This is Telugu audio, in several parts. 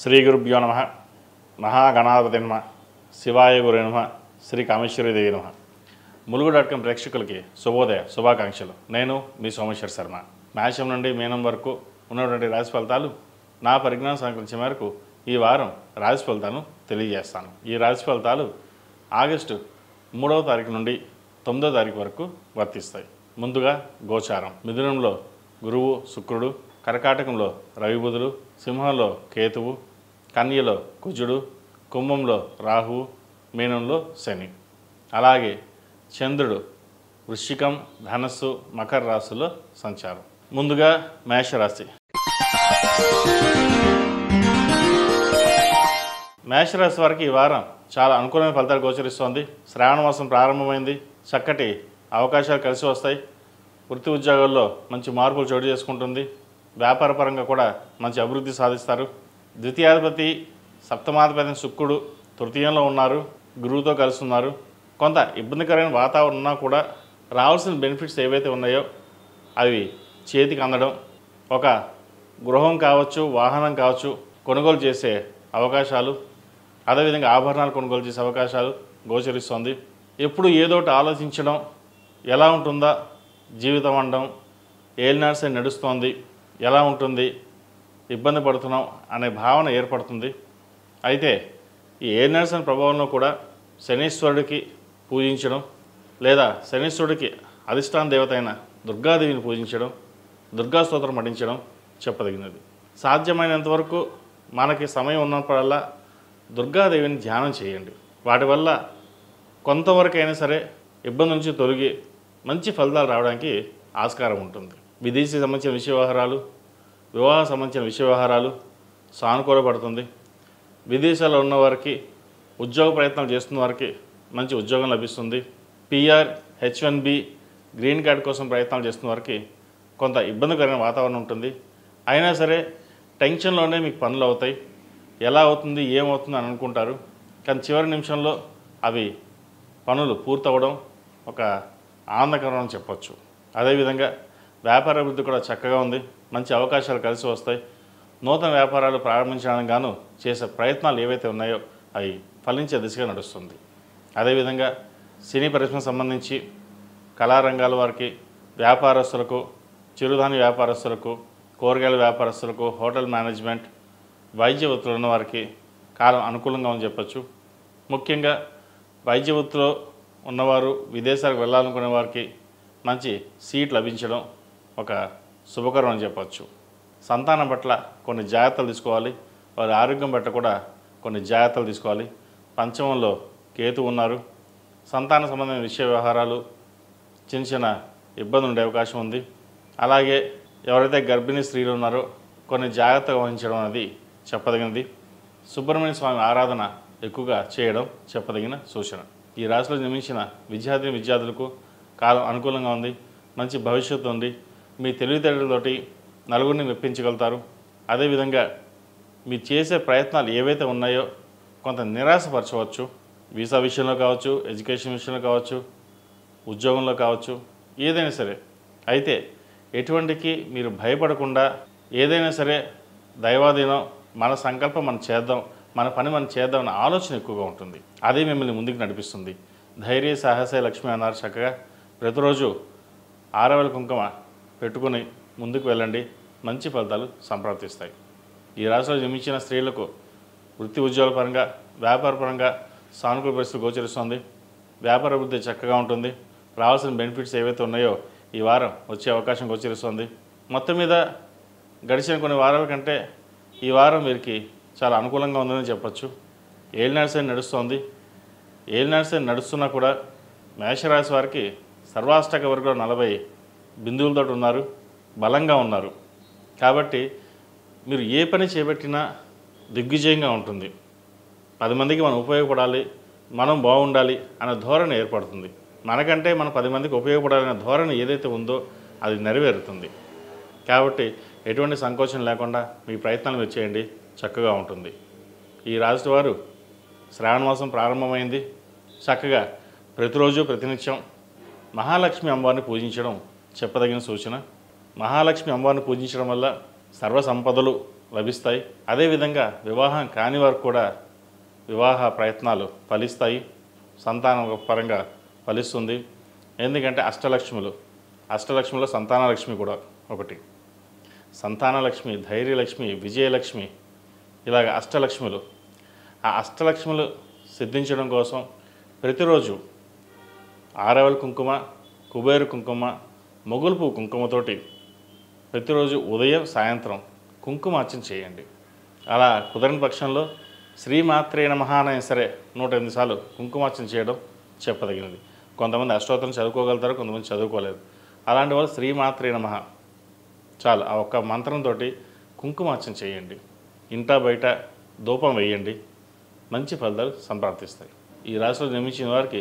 శ్రీ గురుభ్యో నమ. మహాగణాధిపతి నమ. శివాయ గురు నమ. శ్రీ కామేశ్వరీదేవి నమ. ములుగు.com ప్రేక్షకులకి శుభోదయ శుభాకాంక్షలు. నేను మీ సోమేశ్వర్ శర్మ. మేషం నుండి మీనం వరకు ఉన్నటువంటి రాశి ఫలితాలు నా పరిజ్ఞానం సహకరించే మేరకు ఈ వారం రాశి ఫలితాలను తెలియజేస్తాను. ఈ రాశి ఫలితాలు ఆగస్టు 3వ తారీఖు నుండి 9వ తారీఖు వరకు వర్తిస్తాయి. ముందుగా గోచారం. మిథునంలో గురువు శుక్రుడు, కర్కాటకంలో రవి బుధుడు, సింహంలో కేతువు, కన్యలో కుజుడు, కుంభంలో రాహువు, మీనంలో శని. అలాగే చంద్రుడు వృశ్చికం, ధనస్సు, మకర రాశుల్లో సంచారం. ముందుగా మేషరాశి. మేషరాశి వారికి ఈ వారం చాలా అనుకూలమైన ఫలితాలు గోచరిస్తోంది. శ్రావణ మాసం ప్రారంభమైంది. చక్కటి అవకాశాలు కలిసి వస్తాయి. వృత్తి ఉద్యోగాల్లో మంచి మార్పులు చోటు చేసుకుంటుంది. వ్యాపారపరంగా కూడా మంచి అభివృద్ధి సాధిస్తారు. ద్వితీయాధిపతి సప్తమాధిపతి శుక్రుడు తృతీయంలో ఉన్నారు, గురువుతో కలిసి ఉన్నారు. కొంత ఇబ్బందికరమైన వాతావరణం ఉన్నా కూడా రావాల్సిన బెనిఫిట్స్ ఏవైతే ఉన్నాయో అవి చేతికి అందడం, ఒక గృహం కావచ్చు, వాహనం కావచ్చు కొనుగోలు చేసే అవకాశాలు, అదేవిధంగా ఆభరణాలు కొనుగోలు చేసే అవకాశాలు గోచరిస్తుంది. ఎప్పుడు ఏదో ఒకటి ఆలోచించడం, ఎలా ఉంటుందా జీవితం అనడం, ఏలినాడ్సే నడుస్తోంది, ఎలా ఉంటుంది, ఇబ్బంది పడుతున్నాం అనే భావన ఏర్పడుతుంది. అయితే ఈ ఏలినాడ్స్ అనే ప్రభావంలో కూడా శనీశ్వరుడికి పూజించడం, లేదా శనీశ్వరుడికి అధిష్టాన దేవత అయిన దుర్గాదేవిని పూజించడం, దుర్గా స్తోత్రం పఠించడం చెప్పదగినది. సాధ్యమైనంత వరకు మనకి సమయం ఉన్నప్పుడల్లా దుర్గాదేవిని ధ్యానం చేయండి. వాటి వల్ల కొంతవరకైనా సరే ఇబ్బంది నుంచి తొలగి మంచి ఫలితాలు రావడానికి ఆస్కారం ఉంటుంది. విదేశీ సంబంధించిన విషయ వ్యవహారాలు, వివాహ సంబంధించిన విషయ వ్యవహారాలు సానుకూలపడుతుంది. విదేశాల్లో ఉన్నవారికి, ఉద్యోగ ప్రయత్నాలు చేస్తున్న వారికి మంచి ఉద్యోగం లభిస్తుంది. PR, H1B, గ్రీన్ కార్డ్ కోసం ప్రయత్నాలు చేస్తున్న వారికి కొంత ఇబ్బందికరమైన వాతావరణం ఉంటుంది. అయినా సరే టెన్షన్లోనే మీకు పనులు అవుతాయి. ఎలా అవుతుంది, ఏమవుతుంది అని అనుకుంటారు. కానీ చివరి నిమిషంలో అవి పనులు పూర్తవడం ఒక ఆనందకరం అని చెప్పచ్చు. అదేవిధంగా వ్యాపార అభివృద్ధి కూడా చక్కగా ఉంది. మంచి అవకాశాలు కలిసి వస్తాయి. నూతన వ్యాపారాలు ప్రారంభించడానికి గాను చేసే ప్రయత్నాలు ఏవైతే ఉన్నాయో అవి ఫలించే దిశగా నడుస్తుంది. అదేవిధంగా సినీ పరిశ్రమకు సంబంధించి కళారంగాల వారికి, వ్యాపారస్తులకు, చిరుధాన్య వ్యాపారస్తులకు, కూరగాయల వ్యాపారస్తులకు, హోటల్ మేనేజ్మెంట్, వైద్య వృత్తులు ఉన్న వారికి కాలం అనుకూలంగా అని చెప్పచ్చు. ముఖ్యంగా వైద్య వృత్తిలో ఉన్నవారు విదేశాలకు వెళ్ళాలనుకునే వారికి మంచి సీట్ లభించడం ఒక శుభకరం అని చెప్పచ్చు. సంతానం పట్ల కొన్ని జాగ్రత్తలు తీసుకోవాలి. వారి ఆరోగ్యం పట్ల కూడా కొన్ని జాగ్రత్తలు తీసుకోవాలి. పంచమంలో కేతు ఉన్నారు. సంతాన సంబంధమైన విషయ వ్యవహారాలు చిన్న చిన్న ఇబ్బందులు ఉండే అవకాశం ఉంది. అలాగే ఎవరైతే గర్భిణీ స్త్రీలు ఉన్నారో కొన్ని జాగ్రత్తగా వహించడం అనేది చెప్పదగినది. సుబ్రహ్మణ్య స్వామి ఆరాధన ఎక్కువగా చేయడం చెప్పదగిన సూచన. ఈ రాశిలో జన్మించిన విద్యార్థులకు కాలం అనుకూలంగా ఉంది. మంచి భవిష్యత్తు ఉంది. మీ తెలివితేటలతోటి నలుగురిని మెప్పించగలుగుతారు. అదేవిధంగా మీరు చేసే ప్రయత్నాలు ఏవైతే ఉన్నాయో కొంత నిరాశపరచవచ్చు. వీసా విషయంలో కావచ్చు, ఎడ్యుకేషన్ విషయంలో కావచ్చు, ఉద్యోగంలో కావచ్చు, ఏదైనా సరే. అయితే ఎటువంటికి మీరు భయపడకుండా ఏదైనా సరే దైవాధీనం, మన సంకల్పం మనం చేద్దాం, మన పని మనం చేద్దాం అన్న ఆలోచన ఎక్కువగా ఉంటుంది. అదే మిమ్మల్ని ముందుకు నడిపిస్తుంది. ధైర్య సాహసే లక్ష్మి అన్నారు చక్కగా. ప్రతిరోజు 6,000 కుంకుమ పెట్టుకుని ముందుకు వెళ్ళండి. మంచి ఫలితాలు సంప్రాప్తిస్తాయి. ఈ రాశిలో జన్మించిన స్త్రీలకు వృత్తి ఉద్యోగాల పరంగా, వ్యాపారపరంగా సానుకూల పరిస్థితులు గోచరిస్తుంది. వ్యాపార అభివృద్ధి చక్కగా ఉంటుంది. రావాల్సిన బెనిఫిట్స్ ఏవైతే ఉన్నాయో ఈ వారం వచ్చే అవకాశం గోచరిస్తుంది. మొత్తం మీద గడిచిన కొన్ని వారాల కంటే ఈ వారం వీరికి చాలా అనుకూలంగా ఉందని చెప్పచ్చు. ఏలినాడ్స్ నడుస్తోంది. ఏలినాడ్స్ నడుస్తున్నా కూడా మేషరాశి వారికి సర్వాష్టక వర్గంలో 40 బిందువులతో ఉన్నారు, బలంగా ఉన్నారు. కాబట్టి మీరు ఏ పని చేపట్టినా దిగ్విజయంగా ఉంటుంది. 10 మందికి మనం ఉపయోగపడాలి, మనం బాగుండాలి అనే ధోరణి ఏర్పడుతుంది. మనకంటే మనం 10 మందికి ఉపయోగపడాలనే ధోరణి ఏదైతే ఉందో అది నెరవేరుతుంది. కాబట్టి ఎటువంటి సంకోచం లేకుండా మీ ప్రయత్నాలు మీరు చేయండి, చక్కగా ఉంటుంది. ఈ రాశి వారు శ్రావణ మాసం ప్రారంభమైంది. చక్కగా ప్రతిరోజు ప్రతినిత్యం మహాలక్ష్మి అమ్మవారిని పూజించడం చెప్పదగిన సూచన. మహాలక్ష్మి అమ్మవారిని పూజించడం వల్ల సర్వ సంపదలు లభిస్తాయి. అదేవిధంగా వివాహం కాని వారికి కూడా వివాహ ప్రయత్నాలు ఫలిస్తాయి. సంతానం పరంగా ఫలిస్తుంది. ఎందుకంటే అష్టలక్ష్మిలో సంతానలక్ష్మి కూడా ఒకటి. సంతానలక్ష్మి, ధైర్యలక్ష్మి, విజయలక్ష్మి, ఇలాగ అష్టలక్ష్ములు. ఆ అష్టలక్ష్ములు సిద్ధించడం కోసం ప్రతిరోజు ఆరవెల కుంకుమ, కుబేరు కుంకుమ, మొగులు పువ్వు కుంకుమతోటి ప్రతిరోజు ఉదయం సాయంత్రం కుంకుమార్చన చేయండి. అలా కుదరని పక్షంలో శ్రీమాత్రే నమః అయినా సరే 108 సార్లు కుంకుమార్చన చేయడం చెప్పదగినది. కొంతమంది అష్టోత్తరం చదువుకోగలుగుతారు, కొంతమంది చదువుకోలేరు. అలాంటి వాళ్ళు శ్రీమాత్రే నమః చాలు, ఆ ఒక్క మంత్రంతో కుంకుమార్చన చేయండి. ఇంటా బయట ధూపం వేయండి. మంచి ఫలితాలు సంప్రాప్తిస్తాయి. ఈ రాశిలో జన్మించిన వారికి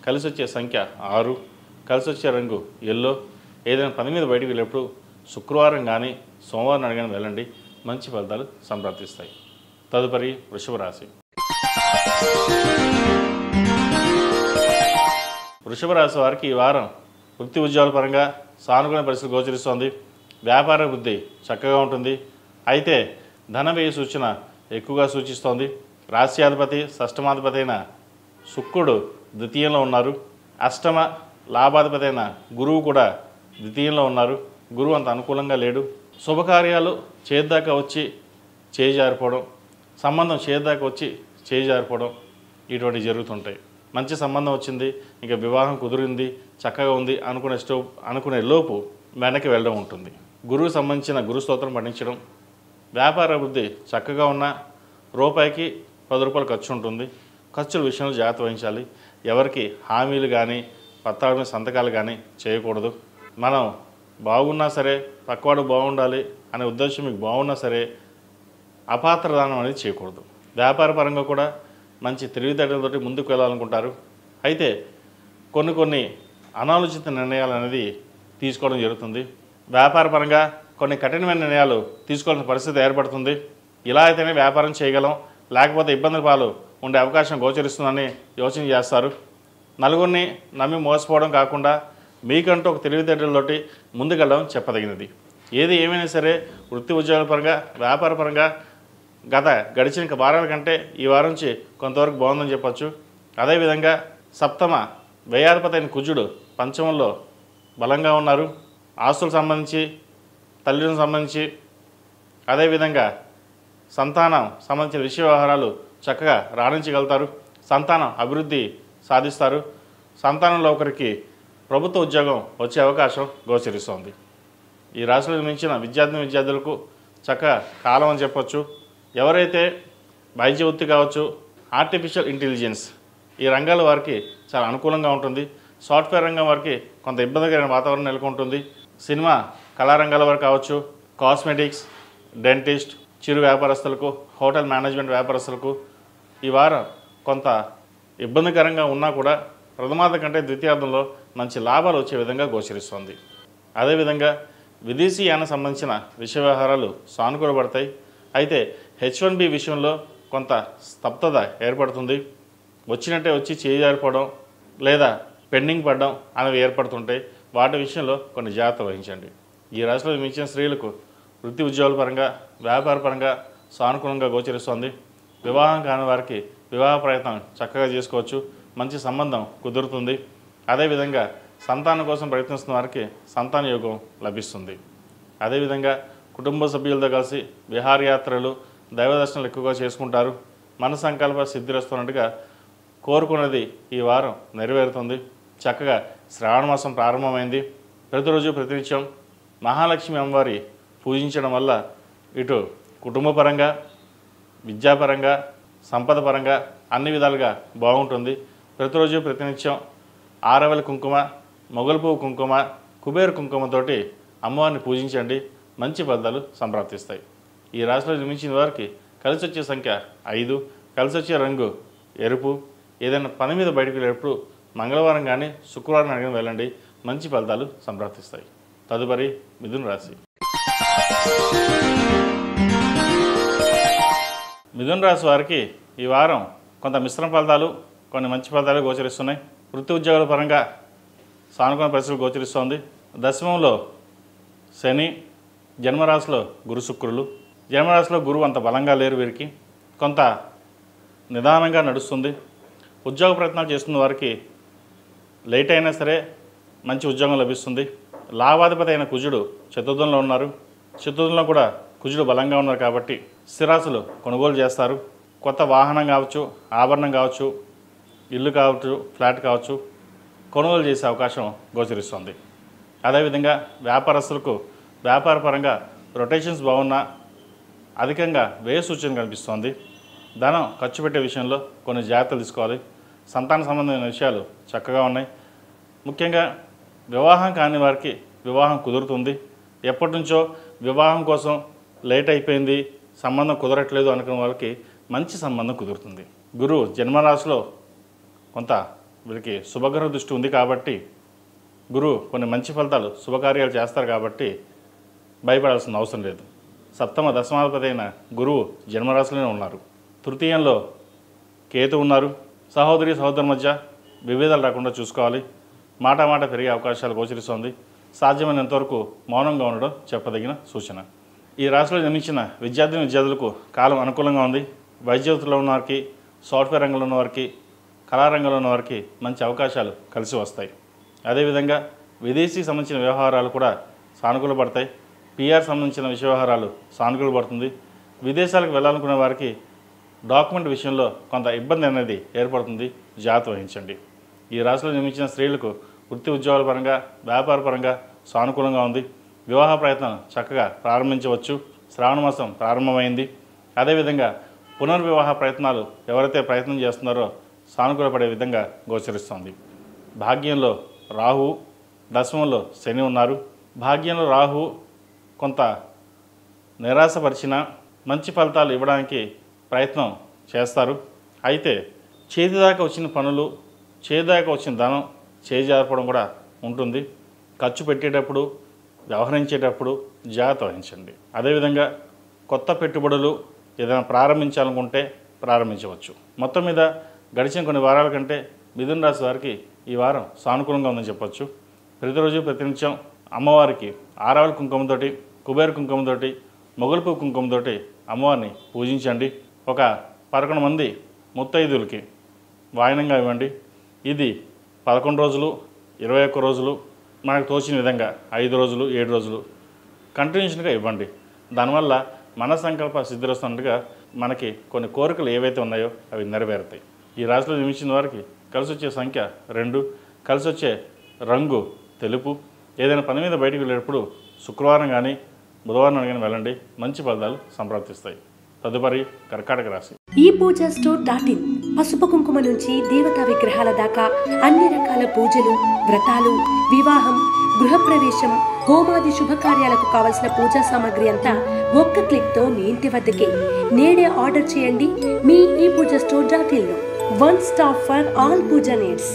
కలిసి వచ్చే సంఖ్య 6, కలిసి వచ్చే రంగు ఎల్లో. ఏదైనా పని మీద బయటికి వెళ్ళేప్పుడు శుక్రవారం కానీ సోమవారం అడిగిన వెళ్ళండి. మంచి ఫలితాలు సంప్రాప్తిస్తాయి. తదుపరి వృషభ రాశి. వృషభ రాశి వారికి ఈ వారం వృత్తి ఉద్యోగాల పరంగా సానుకూల పరిస్థితి గోచరిస్తోంది. వ్యాపార వృద్ధి చక్కగా ఉంటుంది. అయితే ధన వ్యయ సూచన ఎక్కువగా సూచిస్తోంది. రాశ్యాధిపతి షష్టమాధిపతి అయిన శుక్రుడు ద్వితీయంలో ఉన్నారు. అష్టమ లాభాధిపతి అయిన గురువు కూడా ద్వితీయంలో ఉన్నారు. గురువు అంత అనుకూలంగా లేడు. శుభకార్యాలు చేద్దాకా వచ్చి చేజారిపోవడం, సంబంధం చేద్దాకా వచ్చి చేజారిపోవడం ఇటువంటి జరుగుతుంటాయి. మంచి సంబంధం వచ్చింది, ఇంకా వివాహం కుదిరింది, చక్కగా ఉంది అనుకునే లోపు వెనక్కి వెళ్ళడం ఉంటుంది. గురువు సంబంధించిన గురు స్తోత్రం పఠించడం. వ్యాపార అభివృద్ధి చక్కగా ఉన్న రూపాయికి 10 రూపాయలు ఖర్చు ఉంటుంది. ఖర్చుల విషయంలో జాగ్రత్త వహించాలి. ఎవరికి హామీలు కానీ పత్రాల మీద సంతకాలు కానీ చేయకూడదు. మనం బాగున్నా సరే పక్కవాడు బాగుండాలి అనే ఉద్దేశం మీకు బాగున్నా సరే అపాత్ర దానం అనేది చేయకూడదు. వ్యాపార పరంగా కూడా మంచి తెలివితేటలతోటి ముందుకు వెళ్ళాలనుకుంటారు. అయితే కొన్ని అనాలోచిత నిర్ణయాలు అనేది తీసుకోవడం జరుగుతుంది. వ్యాపార పరంగా కొన్ని కఠినమైన నిర్ణయాలు తీసుకోవాల్సిన పరిస్థితి ఏర్పడుతుంది. ఇలా అయితేనే వ్యాపారం చేయగలం, లేకపోతే ఇబ్బందుల పాలు ఉండే అవకాశం గోచరిస్తుందని యోచన చేస్తారు. నలుగురిని నమ్మి మోసపోవడం కాకుండా మీకంటూ ఒక తెలివితేటలతోటి ముందుకెళ్ళడం చెప్పదగినది. ఏది ఏమైనా సరే వృత్తి ఉద్యోగాల పరంగా వ్యాపార పరంగా గడిచిన వారాల కంటే ఈ వారం నుంచి కొంతవరకు బాగుందని చెప్పచ్చు. అదేవిధంగా సప్తమ వ్యయాధిపతి అయిన కుజుడు పంచమంలో బలంగా ఉన్నారు. ఆస్తులకు సంబంధించి, తల్లిదండ్రులకు సంబంధించి, అదేవిధంగా సంతానం సంబంధించిన విషయ వ్యవహారాలు చక్కగా రాణించగలుగుతారు. సంతానం అభివృద్ధి సాధిస్తారు. సంతానంలో ఒకరికి ప్రభుత్వ ఉద్యోగం వచ్చే అవకాశం గోచరిస్తోంది. ఈ రాశిలో మించిన విద్యార్థులకు చక్కగా కాలం అని చెప్పొచ్చు. ఎవరైతే వైద్య వృత్తి కావచ్చు, ఆర్టిఫిషియల్ ఇంటెలిజెన్స్ ఈ రంగాల వారికి చాలా అనుకూలంగా ఉంటుంది. సాఫ్ట్వేర్ రంగం వారికి కొంత ఇబ్బందికరమైన వాతావరణం నెలకొంటుంది. సినిమా కళారంగాల వారు కావచ్చు, కాస్మెటిక్స్, డెంటిస్ట్, చిరు వ్యాపారస్తులకు, హోటల్ మేనేజ్మెంట్ వ్యాపారస్తులకు ఈ వారం కొంత ఇబ్బందికరంగా ఉన్నా కూడా ప్రథమార్థ కంటే ద్వితీయార్థంలో మంచి లాభాలు వచ్చే విధంగా గోచరిస్తుంది. అదేవిధంగా విదేశీయాన సంబంధించిన విషయ వ్యవహారాలు సానుకూలపడతాయి. అయితే H1B విషయంలో కొంత స్తబ్దత ఏర్పడుతుంది. వచ్చినట్టే వచ్చి చేజారిపోవడం లేదా పెండింగ్ పడడం అనేవి ఏర్పడుతుంటాయి. వాటి విషయంలో కొన్ని జాగ్రత్త వహించండి. ఈ రాశిలో మించిన స్త్రీలకు వృత్తి ఉద్యోగాల పరంగా వ్యాపార పరంగా సానుకూలంగా గోచరిస్తోంది. వివాహం కాని వారికి వివాహ ప్రయత్నం చక్కగా చేసుకోవచ్చు. మంచి సంబంధం కుదురుతుంది. అదేవిధంగా సంతానం కోసం ప్రయత్నిస్తున్న వారికి సంతాన యోగం లభిస్తుంది. అదేవిధంగా కుటుంబ సభ్యులతో కలిసి విహారయాత్రలు, దైవ దర్శనాలు ఎక్కువగా చేసుకుంటారు. మన సంకల్ప సిద్ధిరస్తున్నట్టుగా కోరుకున్నది ఈ వారం నెరవేరుతుంది. చక్కగా శ్రావణ మాసం ప్రారంభమైంది. ప్రతిరోజు ప్రతినిత్యం మహాలక్ష్మి అమ్మవారి పూజించడం వల్ల ఇటు కుటుంబ పరంగా, విద్యాపరంగా, సంపద పరంగా అన్ని విధాలుగా బాగుంటుంది. ప్రతిరోజు ప్రతినిత్యం ఆరవెల కుంకుమ, మొగలు పువ్వు కుంకుమ, కుబేరు కుంకుమతోటి అమ్మవారిని పూజించండి. మంచి ఫలితాలు సంప్రాప్తిస్తాయి. ఈ రాశిలో జన్మించిన వారికి కలిసి వచ్చే సంఖ్య 5, కలిసి వచ్చే రంగు ఎరుపు. ఏదైనా పని మీద బయటకు వెళ్ళేటప్పుడు మంగళవారం కానీ శుక్రవారం అడిగిన వెళ్ళండి. మంచి ఫలితాలు సంప్రాప్తిస్తాయి. తదుపరి మిథున రాశి. మిథున రాశి వారికి ఈ వారం కొంత మిశ్రమ ఫలితాలు, కొన్ని మంచి ఫలితాలు గోచరిస్తున్నాయి. వృత్తి ఉద్యోగాల పరంగా సానుకూల పరిస్థితులు గోచరిస్తోంది. దశమంలో శని, జన్మరాశిలో గురు శుక్రులు, జన్మరాశిలో గురువు అంత బలంగా లేరు, వీరికి కొంత నిదానంగా నడుస్తుంది. ఉద్యోగ ప్రయత్నాలు చేస్తున్న వారికి లేట్ అయినా సరే మంచి ఉద్యోగం లభిస్తుంది. లాభాధిపతి అయిన కుజుడు చతుర్థంలో ఉన్నారు. చతుర్థంలో కూడా కుజుడు బలంగా ఉన్నారు కాబట్టి స్థిరాస్తులు కొనుగోలు చేస్తారు. కొత్త వాహనం కావచ్చు, ఆభరణం కావచ్చు, ఇల్లు కావచ్చు, ఫ్లాట్ కావచ్చు కొనుగోలు చేసే అవకాశం గోచరిస్తుంది. అదేవిధంగా వ్యాపారస్తులకు వ్యాపారపరంగా రొటేషన్స్ బాగున్నా అధికంగా వ్యయ సూచన కనిపిస్తోంది. ధనం ఖర్చు పెట్టే విషయంలో కొన్ని జాగ్రత్తలు తీసుకోవాలి. సంతాన సంబంధమైన విషయాలు చక్కగా ఉన్నాయి. ముఖ్యంగా వివాహం కాని వారికి వివాహం కుదురుతుంది. ఎప్పటి నుంచో వివాహం కోసం లేట్ అయిపోయింది, సంబంధం కుదరట్లేదు అనుకున్న వాళ్ళకి మంచి సంబంధం కుదురుతుంది. గురువు జన్మరాశిలో కొంత వీరికి శుభగ్రహ దృష్టి ఉంది కాబట్టి గురువు కొన్ని మంచి ఫలితాలు శుభకార్యాలు చేస్తారు కాబట్టి భయపడాల్సిన అవసరం లేదు. సప్తమ దశమాధిపతి అయిన గురువు జన్మరాశిలోనే ఉన్నారు. తృతీయంలో కేతు ఉన్నారు. సహోదరి సహోదరుల మధ్య విభేదాలు రాకుండా చూసుకోవాలి. మాట పెరిగే అవకాశాలు గోచరిస్తోంది. సాధ్యమైనంతవరకు మౌనంగా ఉండడం చెప్పదగిన సూచన. ఈ రాశిలో జన్మించిన విద్యార్థులకు కాలం అనుకూలంగా ఉంది. వైద్య వృత్తిలో ఉన్నవారికి, సాఫ్ట్వేర్ రంగంలో ఉన్నవారికి, కళారంగంలో ఉన్నవారికి మంచి అవకాశాలు కలిసి వస్తాయి. అదేవిధంగా విదేశీకి సంబంధించిన వ్యవహారాలు కూడా సానుకూల పడతాయి. పిఆర్ సంబంధించిన వ్యవహారాలు సానుకూల పడుతుంది. విదేశాలకు వెళ్ళాలనుకునే వారికి డాక్యుమెంట్ విషయంలో కొంత ఇబ్బంది అనేది ఏర్పడుతుంది. జాగ్రత్త వహించండి. ఈ రాశిలో జన్మించిన స్త్రీలకు వృత్తి ఉద్యోగాల పరంగా, వ్యాపార పరంగా సానుకూలంగా ఉంది. వివాహ ప్రయత్నం చక్కగా ప్రారంభించవచ్చు. శ్రావణ మాసం ప్రారంభమైంది. అదేవిధంగా పునర్వివాహ ప్రయత్నాలు ఎవరైతే ప్రయత్నం చేస్తున్నారో సానుకూలపడే విధంగా గోచరిస్తోంది. భాగ్యంలో రాహు, దశమంలో శని ఉన్నారు. భాగ్యంలో రాహు కొంత నిరాశపరిచిన మంచి ఫలితాలు ఇవ్వడానికి ప్రయత్నం చేస్తారు. అయితే చేతిదాకా వచ్చిన పనులు, చేతిదాకా వచ్చిన ధనం చేజారిపోవడం కూడా ఉంటుంది. ఖర్చు పెట్టేటప్పుడు, వ్యవహరించేటప్పుడు జాగ్రత్త వహించండి. అదేవిధంగా కొత్త పెట్టుబడులు ఏదైనా ప్రారంభించాలనుకుంటే ప్రారంభించవచ్చు. మొత్తం మీద గడిచిన కొన్ని వారాల కంటే మిథున రాశి వారికి ఈ వారం సానుకూలంగా ఉందని చెప్పొచ్చు. ప్రతిరోజు ప్రతినిత్యం అమ్మవారికి ఆరావళి కుంకుమతోటి, కుబేర కుంకుమతోటి, మొగలుపు కుంకుమతోటి అమ్మవారిని పూజించండి. ఒక 11 మంది ముత్తైదులకి వాయనంగా ఇవ్వండి. ఇది 11 రోజులు, 21 రోజులు, మనకు తోచిన విధంగా 5 రోజులు, 7 రోజులు కంటిన్యూషన్గా ఇవ్వండి. దానివల్ల మన సంకల్ప సిద్ధిరస్తున్నట్టుగా మనకి కొన్ని కోరికలు ఏవైతే ఉన్నాయో అవి నెరవేరుతాయి. ఈ రాశిలో జన్మించిన వారికి కలిసి వచ్చే సంఖ్య 2, కలిసి వచ్చే రంగు తెలుపు. ఏదైనా పని మీద బయటకు వెళ్ళేటప్పుడు శుక్రవారం కానీ బుధవారం కానీ వెళ్ళండి. మంచి ఫలితాలు సంప్రాప్తిస్తాయి. తదుపరి కర్కాటక రాశి. ఈ పూజ స్టోర్.in పసుపు కుంకుమ నుంచి దేవతా విగ్రహాల దాకా అన్ని రకాల పూజలు, వ్రతాలు, వివాహం, గృహప్రవేశం, హోమాది శుభకార్యాలకు కావలసిన పూజా సామాగ్రి అంతా ఒక్క క్లిక్ తో మీ ఇంటి వద్దకే. నేడే ఆర్డర్ చేయండి మీ ఈ పూజ స్టోర్.in లో. One stop for all puja needs.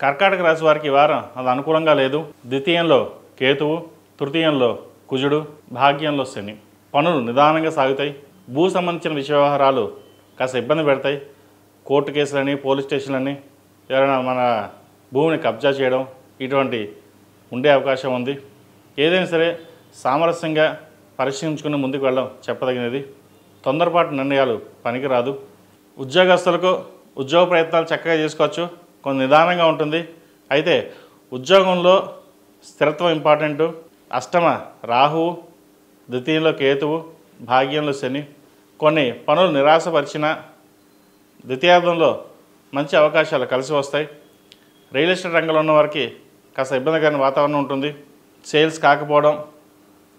కర్కాటక రాశి వారికి వారం అది అనుకూలంగా లేదు. ద్వితీయంలో కేతువు, తృతీయంలో కుజుడు, భాగ్యంలో శని. పనులు నిదానంగా సాగుతాయి. భూ సంబంధించిన వ్యవహారాలు కాస్త ఇబ్బంది పెడతాయి. కోర్టు కేసులని, పోలీస్ స్టేషన్లని, ఎవరైనా మన భూమిని కబ్జా చేయడం ఇటువంటి ఉండే అవకాశం ఉంది. ఏదైనా సరే సామరస్యంగా పరిశీలించుకుని ముందుకు వెళ్ళడం చెప్పదగినది. తొందరపాటు నిర్ణయాలు పనికిరాదు. ఉద్యోగస్తులకు ఉద్యోగ ప్రయత్నాలు చక్కగా చేసుకోవచ్చు. కొంత నిదానంగా ఉంటుంది. అయితే ఉద్యోగంలో స్థిరత్వం ఇంపార్టెంటు. అష్టమ రాహువు, ద్వితీయంలో కేతువు, భాగ్యంలో శని. కొన్ని పనులు నిరాశపరిచిన ద్వితీయార్థంలో మంచి అవకాశాలు కలిసి వస్తాయి. రియల్ ఎస్టేట్ రంగంలో ఉన్న వారికి కాస్త ఇబ్బందికరమైన వాతావరణం ఉంటుంది. సేల్స్ కాకపోవడం,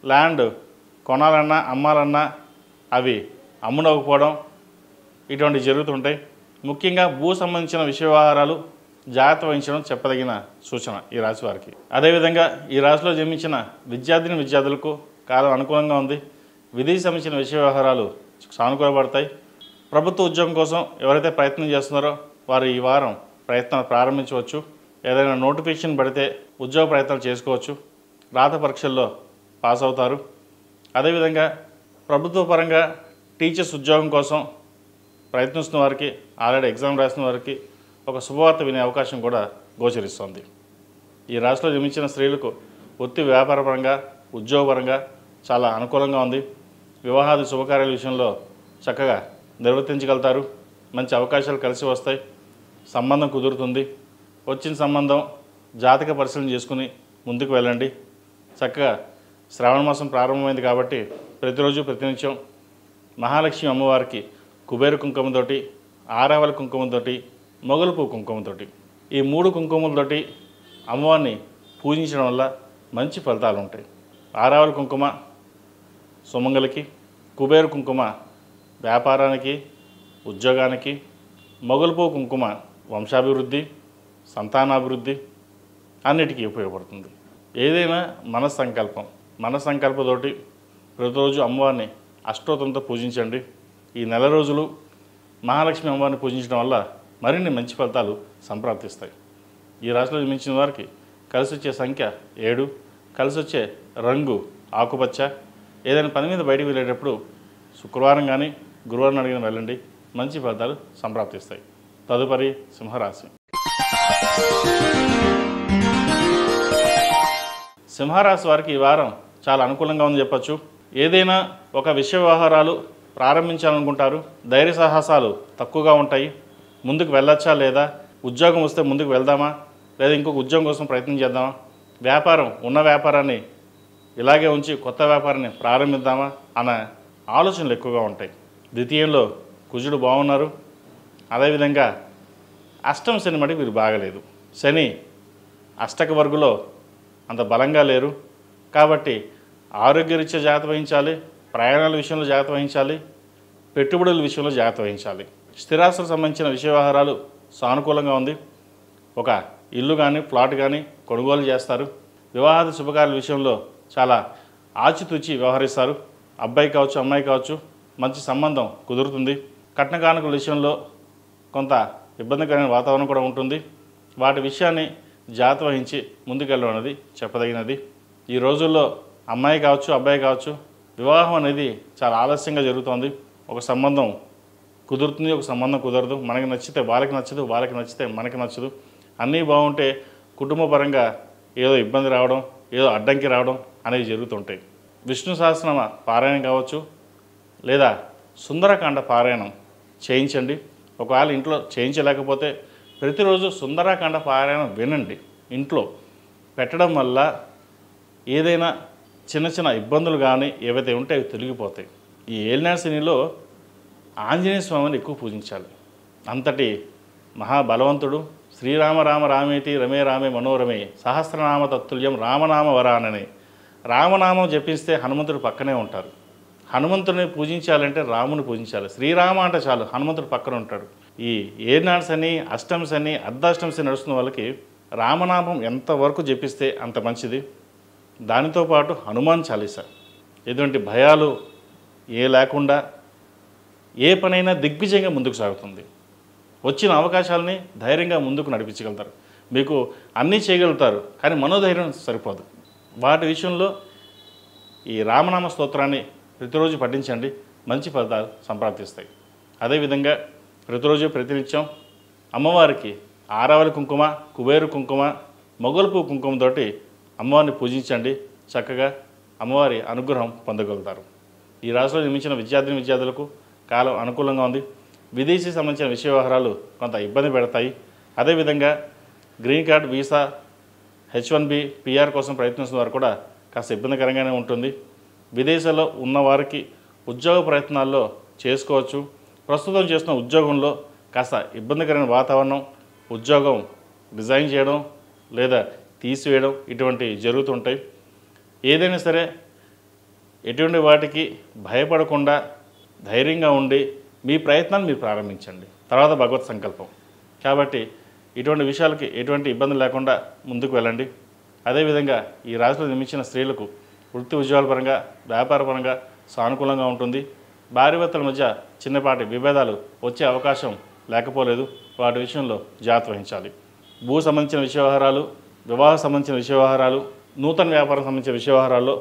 ల్యాండ్ కొనాలన్నా అమ్మాలన్నా అవి అమ్ముడవకపోవడం ఇటువంటి జరుగుతుంటాయి. ముఖ్యంగా భూ సంబంధించిన వ్యవహారాలు జాగ్రత్త వహించడం చెప్పదగిన సూచన ఈ రాశి వారికి. అదేవిధంగా ఈ రాశిలో జన్మించిన విద్యార్థులకు కాలం అనుకూలంగా ఉంది. విదేశీ సంబంధించిన వ్యవహారాలు సానుకూలపడతాయి. ప్రభుత్వ ఉద్యోగం కోసం ఎవరైతే ప్రయత్నం చేస్తున్నారో వారు ఈ వారం ప్రయత్నాలు ప్రారంభించవచ్చు. ఏదైనా నోటిఫికేషన్ పడితే ఉద్యోగ ప్రయత్నాలు చేసుకోవచ్చు. రాత పరీక్షల్లో పాస్ అవుతారు. అదేవిధంగా ప్రభుత్వ పరంగా టీచర్స్ ఉద్యోగం కోసం ప్రయత్నిస్తున్న వారికి, ఆల్రెడీ ఎగ్జామ్ రాసిన వారికి ఒక శుభవార్త వినే అవకాశం కూడా గోచరిస్తోంది. ఈ రాశిలో జన్మించిన స్త్రీలకు వృత్తి వ్యాపారపరంగా ఉద్యోగపరంగా చాలా అనుకూలంగా ఉంది. వివాహాది శుభకార్యాల విషయంలో చక్కగా నిర్వర్తించగలుగుతారు. మంచి అవకాశాలు కలిసి వస్తాయి. సంబంధం కుదురుతుంది. వచ్చిన సంబంధం జాతక పరిశీలన చేసుకుని ముందుకు వెళ్ళండి. చక్కగా శ్రావణ మాసం ప్రారంభమైంది కాబట్టి ప్రతిరోజు ప్రతినిత్యం మహాలక్ష్మి అమ్మవారికి కుబేర కుంకుమతోటి, ఆరావళి కుంకుమతోటి, మొగలుపు కుంకుమతోటి ఈ 3 కుంకుమలతోటి అమ్మవారిని పూజించడం వల్ల మంచి ఫలితాలు ఉంటాయి. ఆరావళి కుంకుమ సుమంగలికి, కుబేర కుంకుమ వ్యాపారానికి, ఉద్యోగానికి, మొగలుపు కుంకుమ వంశాభివృద్ధి, సంతానాభివృద్ధి అన్నిటికీ ఉపయోగపడుతుంది. ఏదైనా మన సంకల్పతోటి ప్రతిరోజు అమ్మవారిని అష్టోత్తంతో పూజించండి. ఈ నెల రోజులు మహాలక్ష్మి అమ్మవారిని పూజించడం వల్ల మరిన్ని మంచి ఫలితాలు సంప్రాప్తిస్తాయి. ఈ రాశిలో జన్మించిన వారికి కలిసి వచ్చే సంఖ్య 7, కలిసి వచ్చే రంగు ఆకుపచ్చ. ఏదైనా పని మీద బయటికి వెళ్ళేటప్పుడు శుక్రవారం కానీ గురువారం అడిగిన వెళ్ళండి, మంచి ఫలితాలు సంప్రాప్తిస్తాయి. తదుపరి సింహరాశి. సింహరాశి వారికి ఈ వారం చాలా అనుకూలంగా ఉందని చెప్పచ్చు. ఏదైనా ఒక విషయ వ్యవహారాలు ప్రారంభించాలనుకుంటారు. ధైర్య సాహసాలు తక్కువగా ఉంటాయి. ముందుకు వెళ్ళొచ్చా లేదా, ఉద్యోగం వస్తే ముందుకు వెళ్దామా లేదా ఇంకొక ఉద్యోగం కోసం ప్రయత్నం చేద్దామా, వ్యాపారం ఉన్న వ్యాపారాన్ని ఇలాగే ఉంచి కొత్త వ్యాపారాన్ని ప్రారంభిద్దామా అన్న ఆలోచనలు ఎక్కువగా ఉంటాయి. ద్వితీయంలో కుజుడు బాగున్నారు. అదేవిధంగా అష్టమ శని మటుకు వీరు బాగలేదు. శని అష్టక వర్గులో అంత బలంగా లేరు కాబట్టి ఆరోగ్యరీత్యా జాగ్రత్త వహించాలి, ప్రయాణాల విషయంలో జాగ్రత్త వహించాలి, పెట్టుబడుల విషయంలో జాగ్రత్త వహించాలి. స్థిరాస్తులకు సంబంధించిన విషయ వ్యవహారాలు సానుకూలంగా ఉంది. ఒక ఇల్లు కానీ ప్లాట్ కానీ కొనుగోలు చేస్తారు. వివాహాది శుభకార్యాల విషయంలో చాలా ఆచితూచి వ్యవహరిస్తారు. అబ్బాయి కావచ్చు అమ్మాయి కావచ్చు మంచి సంబంధం కుదురుతుంది. కట్న కానుకల విషయంలో కొంత ఇబ్బందికరమైన వాతావరణం కూడా ఉంటుంది. వాటి విషయాన్ని జాగ్రత్త వహించి ముందుకెళ్ళడం అనేది చెప్పదగినది. ఈ రోజుల్లో అమ్మాయి కావచ్చు అబ్బాయి కావచ్చు వివాహం అనేది చాలా ఆలస్యంగా జరుగుతోంది. ఒక సంబంధం కుదురుతుంది, ఒక సంబంధం కుదరదు. మనకి నచ్చితే వాళ్ళకి నచ్చదు, వాళ్ళకి నచ్చితే మనకి నచ్చదు. అన్నీ బాగుంటే కుటుంబపరంగా ఏదో ఇబ్బంది రావడం, ఏదో అడ్డంకి రావడం అనేవి జరుగుతుంటాయి. విష్ణు సహస్రనామ పారాయణం కావచ్చు లేదా సుందరకాండ పారాయణం చేయించండి. ఒకవేళ ఇంట్లో చేయించలేకపోతే ప్రతిరోజు సుందరకాండ పారాయణం వినండి. ఇంట్లో పెట్టడం వల్ల ఏదైనా చిన్న చిన్న ఇబ్బందులు కానీ ఏవైతే ఉంటే అవి తొలగిపోతాయి. ఈ ఏలినాటి శనిలో ఆంజనేయ స్వామిని ఎక్కువ పూజించాలి. అంతటి మహాబలవంతుడు. శ్రీరామ రామ రామేతి రమే రామే మనోరమే సహస్రనామ తత్తుల్యం రామనామ వరానని. రామనామం జపిస్తే హనుమంతుడు పక్కనే ఉంటారు. హనుమంతుడిని పూజించాలంటే రాముని పూజించాలి. శ్రీరామ అంటే చాలు హనుమంతుడు పక్కన ఉంటాడు. ఈ ఏనాడు శని, అష్టమ శని, అర్ధాష్టమ శని నడుస్తున్న వాళ్ళకి రామనామం ఎంతవరకు జపిస్తే అంత మంచిది. దానితో పాటు హనుమాన్ చాలీసా. ఎటువంటి భయాలు లేకుండా ఏ పనైనా దిగ్విజయంగా ముందుకు సాగుతుంది. వచ్చిన అవకాశాలని ధైర్యంగా ముందుకు నడిపించగలుగుతారు. మీకు అన్నీ చేయగలుగుతారు కానీ మనోధైర్యం సరిపోదు. వాటి విషయంలో ఈ రామనామ స్తోత్రాన్ని ప్రతిరోజు పఠించండి, మంచి ఫలితాలు సంప్రాప్తిస్తాయి. అదేవిధంగా ప్రతిరోజు ప్రతినిత్యం అమ్మవారికి ఆరావళి కుంకుమ, కుబేరు కుంకుమ, మొగలుపు కుంకుమతోటి అమ్మవారిని పూజించండి. చక్కగా అమ్మవారి అనుగ్రహం పొందగలుగుతారు. ఈ రాశిలో జన్మించిన విద్యార్థులకు కాలం అనుకూలంగా ఉంది. విదేశీ సంబంధించిన విషయ వ్యవహారాలు కొంత ఇబ్బంది పెడతాయి. అదేవిధంగా green card, visa, H1B, PR కోసం ప్రయత్నిస్తున్న వారు కూడా కాస్త ఇబ్బందికరంగానే ఉంటుంది. విదేశాల్లో ఉన్నవారికి ఉద్యోగ ప్రయత్నాల్లో చేసుకోవచ్చు. ప్రస్తుతం చేస్తున్న ఉద్యోగంలో కాస్త ఇబ్బందికరమైన వాతావరణం, ఉద్యోగం రిజైన్ చేయడం లేదా తీసివేయడం ఇటువంటివి జరుగుతుంటాయి. ఏదైనా సరే ఎటువంటి వాటికి భయపడకుండా ధైర్యంగా ఉండి మీ ప్రయత్నాన్ని మీరు ప్రారంభించండి. తర్వాత భగవత్ సంకల్పం కాబట్టి ఇటువంటి విషయాలకి ఎటువంటి ఇబ్బంది లేకుండా ముందుకు వెళ్ళండి. అదేవిధంగా ఈ రాశిలో జన్మించిన స్త్రీలకు వృత్తి ఉద్యోగాల పరంగా, వ్యాపార పరంగా సానుకూలంగా ఉంటుంది. భార్యాభర్తల మధ్య చిన్నపాటి విభేదాలు వచ్చే అవకాశం లేకపోలేదు. వాటి విషయంలో జాగ్రత్త వహించాలి. భూ సంబంధించిన విషయ వ్యవహారాలు, వివాహ సంబంధించిన విషయ వ్యవహారాలు, నూతన వ్యాపారం సంబంధించిన విషయ వ్యవహారాల్లో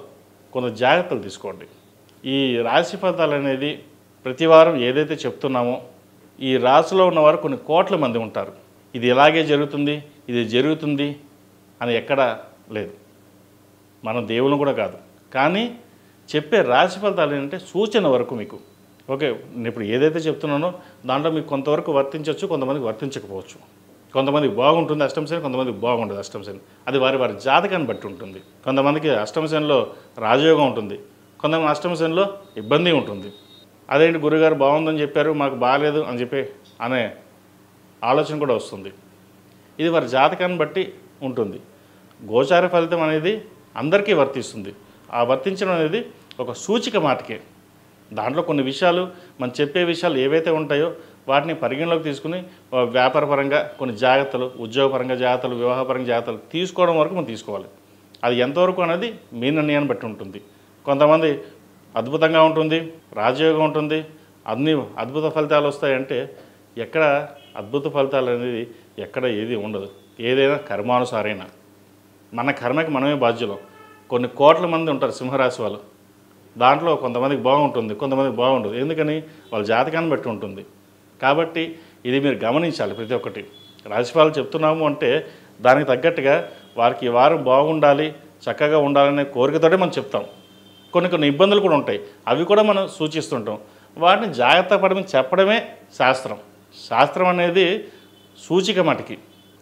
కొంత జాగ్రత్తలు తీసుకోండి. ఈ రాశి ఫలితాలు అనేది ప్రతి వారం ఏదైతే చెప్తున్నామో ఈ రాశిలో ఉన్నవారు కొన్ని కోట్ల మంది ఉంటారు. ఇది ఇలాగే జరుగుతుంది, ఇది జరుగుతుంది అని ఎక్కడా లేదు. మనం దేవుళ్ళు కూడా కాదు. కానీ చెప్పే రాశి ఫలితాలు ఏంటంటే సూచన వరకు మీకు. ఓకే, నేను ఇప్పుడు ఏదైతే చెప్తున్నానో దాంట్లో మీకు కొంతవరకు వర్తించవచ్చు, కొంతమందికి వర్తించకపోవచ్చు. కొంతమందికి బాగుంటుంది అష్టమ శని, కొంతమందికి బాగుంటుంది అష్టమ శని. అది వారి వారి జాతకాన్ని బట్టి ఉంటుంది. కొంతమందికి అష్టమ శనిలో రాజయోగం ఉంటుంది, కొంతమంది అష్టమ శనిలో ఇబ్బంది ఉంటుంది. అదేంటి గురుగారు బాగుందని చెప్పారు మాకు బాగాలేదు అని చెప్పి అనే ఆలోచన కూడా వస్తుంది. ఇది వారి జాతకాన్ని బట్టి ఉంటుంది. గోచార ఫలితం అనేది అందరికీ వర్తిస్తుంది. ఆ వర్తించడం అనేది ఒక సూచిక మాటకే. దాంట్లో కొన్ని విషయాలు మనం చెప్పే విషయాలు ఏవైతే ఉంటాయో వాటిని పరిగణలోకి తీసుకుని వ్యాపారపరంగా కొన్ని జాగ్రత్తలు, ఉద్యోగపరంగా జాగ్రత్తలు, వివాహపరంగా జాగ్రత్తలు తీసుకోవడం వరకు మనం తీసుకోవాలి. అది ఎంతవరకు అనేది మీ నిర్ణయాన్ని బట్టి ఉంటుంది. కొంతమంది అద్భుతంగా ఉంటుంది, రాజయోగం ఉంటుంది, అన్ని అద్భుత ఫలితాలు వస్తాయంటే ఎక్కడ అద్భుత ఫలితాలు అనేది ఎక్కడ ఏది ఉండదు. ఏదైనా కర్మానుసారైన మన కర్మకి మనమే బాధ్యులం. కొన్ని కోట్ల మంది ఉంటారు సింహరాశి వాళ్ళు. దాంట్లో కొంతమందికి బాగుంటుంది, కొంతమందికి బాగుండదు. ఎందుకని? వాళ్ళ జాతకాన్ని బట్టి ఉంటుంది. కాబట్టి ఇది మీరు గమనించాలి. ప్రతి ఒక్కటి రాశిఫలాలు చెప్తున్నాము అంటే దానికి తగ్గట్టుగా వారికి ఈ వారం బాగుండాలి, చక్కగా ఉండాలనే కోరికతోటే మనం చెప్తాం. కొన్ని ఇబ్బందులు కూడా ఉంటాయి, అవి కూడా మనం సూచిస్తుంటాం. వాటిని జాగ్రత్త పడమని చెప్పడమే శాస్త్రం. శాస్త్రం అనేది సూచిక మటుకి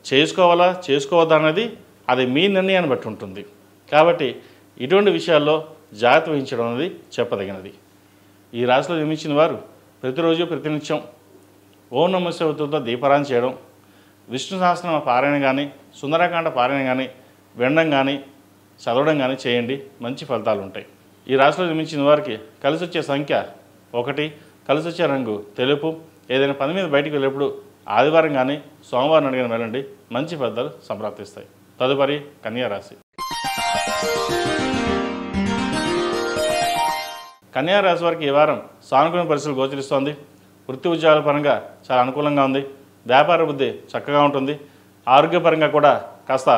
చేసుకోవాలా చేసుకోవద్దా అనేది అది మీ నిర్ణయాన్ని బట్టి ఉంటుంది. కాబట్టి ఇటువంటి విషయాల్లో జాగ్రత్త వహించడం అనేది చెప్పదగినది. ఈ రాశిలో జన్మించిన వారు ప్రతిరోజు ప్రతినిత్యం ఓం నమః శివాయతో దీపారాధన చేయడం, విష్ణు సహస్రనామ పారాయణ కానీ, సుందరకాండ పారాయణ కానీ, వినడం కానీ, చదవడం కానీ చేయండి. మంచి ఫలితాలు ఉంటాయి. ఈ రాశిలో జన్మించిన వారికి కలిసి వచ్చే సంఖ్య 1, కలిసి వచ్చే రంగు తెలుపు. ఏదైనా పని మీద బయటికి వెళ్ళేప్పుడు ఆదివారం కానీ సోమవారం అడిగిన వెళ్ళండి. మంచి ఫలితాలు సంప్రాప్తిస్తాయి. తదుపరి కన్యా రాశి. కన్యా రాశి వారికి ఈ వారం సానుకూల పరిస్థితులు గోచరిస్తోంది. వృత్తి ఉద్యోగాల పరంగా చాలా అనుకూలంగా ఉంది. వ్యాపార బుద్ధి చక్కగా ఉంటుంది. ఆరోగ్యపరంగా కూడా కాస్త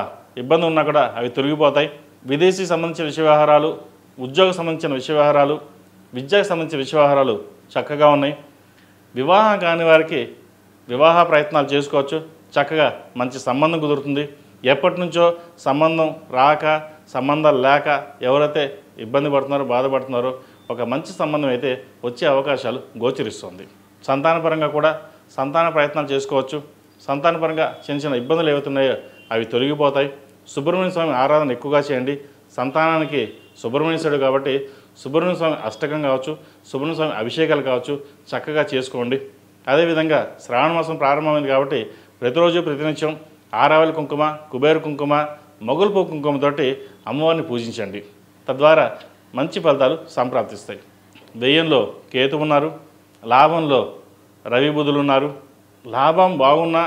ఇబ్బంది ఉన్నా కూడా అవి తొలగిపోతాయి. విదేశీ సంబంధించిన విషయ వ్యవహారాలు, ఉద్యోగం సంబంధించిన విషయ వ్యవహారాలు, విద్యకు సంబంధించిన విషయ వ్యవహారాలు చక్కగా ఉన్నాయి. వివాహం కాని వారికి వివాహ ప్రయత్నాలు చేసుకోవచ్చు. చక్కగా మంచి సంబంధం కుదురుతుంది. ఎప్పటి నుంచో సంబంధం రాక, సంబంధాలు లేక ఎవరైతే ఇబ్బంది పడుతున్నారో, బాధపడుతున్నారో ఒక మంచి సంబంధం అయితే వచ్చే అవకాశాలు గోచరిస్తుంది. సంతానపరంగా కూడా సంతాన ప్రయత్నాలు చేసుకోవచ్చు. సంతానపరంగా చిన్న చిన్న ఇబ్బందులు ఏవైతున్నాయో అవి తొలగిపోతాయి. సుబ్రహ్మణ్య స్వామి ఆరాధన ఎక్కువగా చేయండి. సంతానానికి సుబ్రహ్మణ్యేశ్వరుడు కాబట్టి సుబ్రహ్మణ్య స్వామి అష్టకం కావచ్చు, సుబ్రహ్మణ్య స్వామి అభిషేకాలు కావచ్చు, చక్కగా చేసుకోండి. అదేవిధంగా శ్రావణ మాసం ప్రారంభమైంది కాబట్టి ప్రతిరోజు ప్రతినిత్యం ఆరావళి కుంకుమ, కుబేర కుంకుమ, మొగల్పూ కుంకుమతోటి అమ్మవారిని పూజించండి. తద్వారా మంచి ఫలితాలు సంప్రాప్తిస్తాయి. వ్యయంలో కేతు ఉన్నారు, లాభంలో రవి బుధులు ఉన్నారు. లాభం బాగున్నా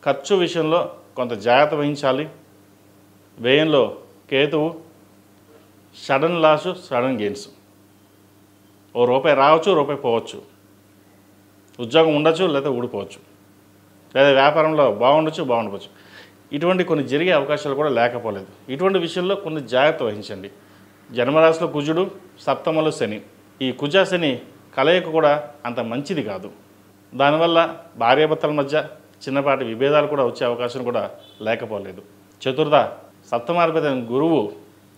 ఖర్చు విషయంలో కొంత జాగ్రత్త వహించాలి. వ్యయంలో కేతువు సడన్ లాసు, సడన్ గెయిన్స్. ఓ రూపాయి రావచ్చు, రూపాయి పోవచ్చు. ఉద్యోగం ఉండొచ్చు, లేదా ఊడిపోవచ్చు, లేదా వ్యాపారంలో బాగుండొచ్చు, బాగుండవచ్చు. ఇటువంటి కొన్ని జరిగే అవకాశాలు కూడా లేకపోలేదు. ఇటువంటి విషయంలో కొన్ని జాగ్రత్త వహించండి. జన్మరాశిలో కుజుడు, సప్తమలో శని. ఈ కుజ శని కలయిక కూడా అంత మంచిది కాదు. దానివల్ల భార్యాభర్తల మధ్య చిన్నపాటి విభేదాలు కూడా వచ్చే అవకాశం కూడా లేకపోలేదు. చతుర్థ సప్తమాధిపతి గురువు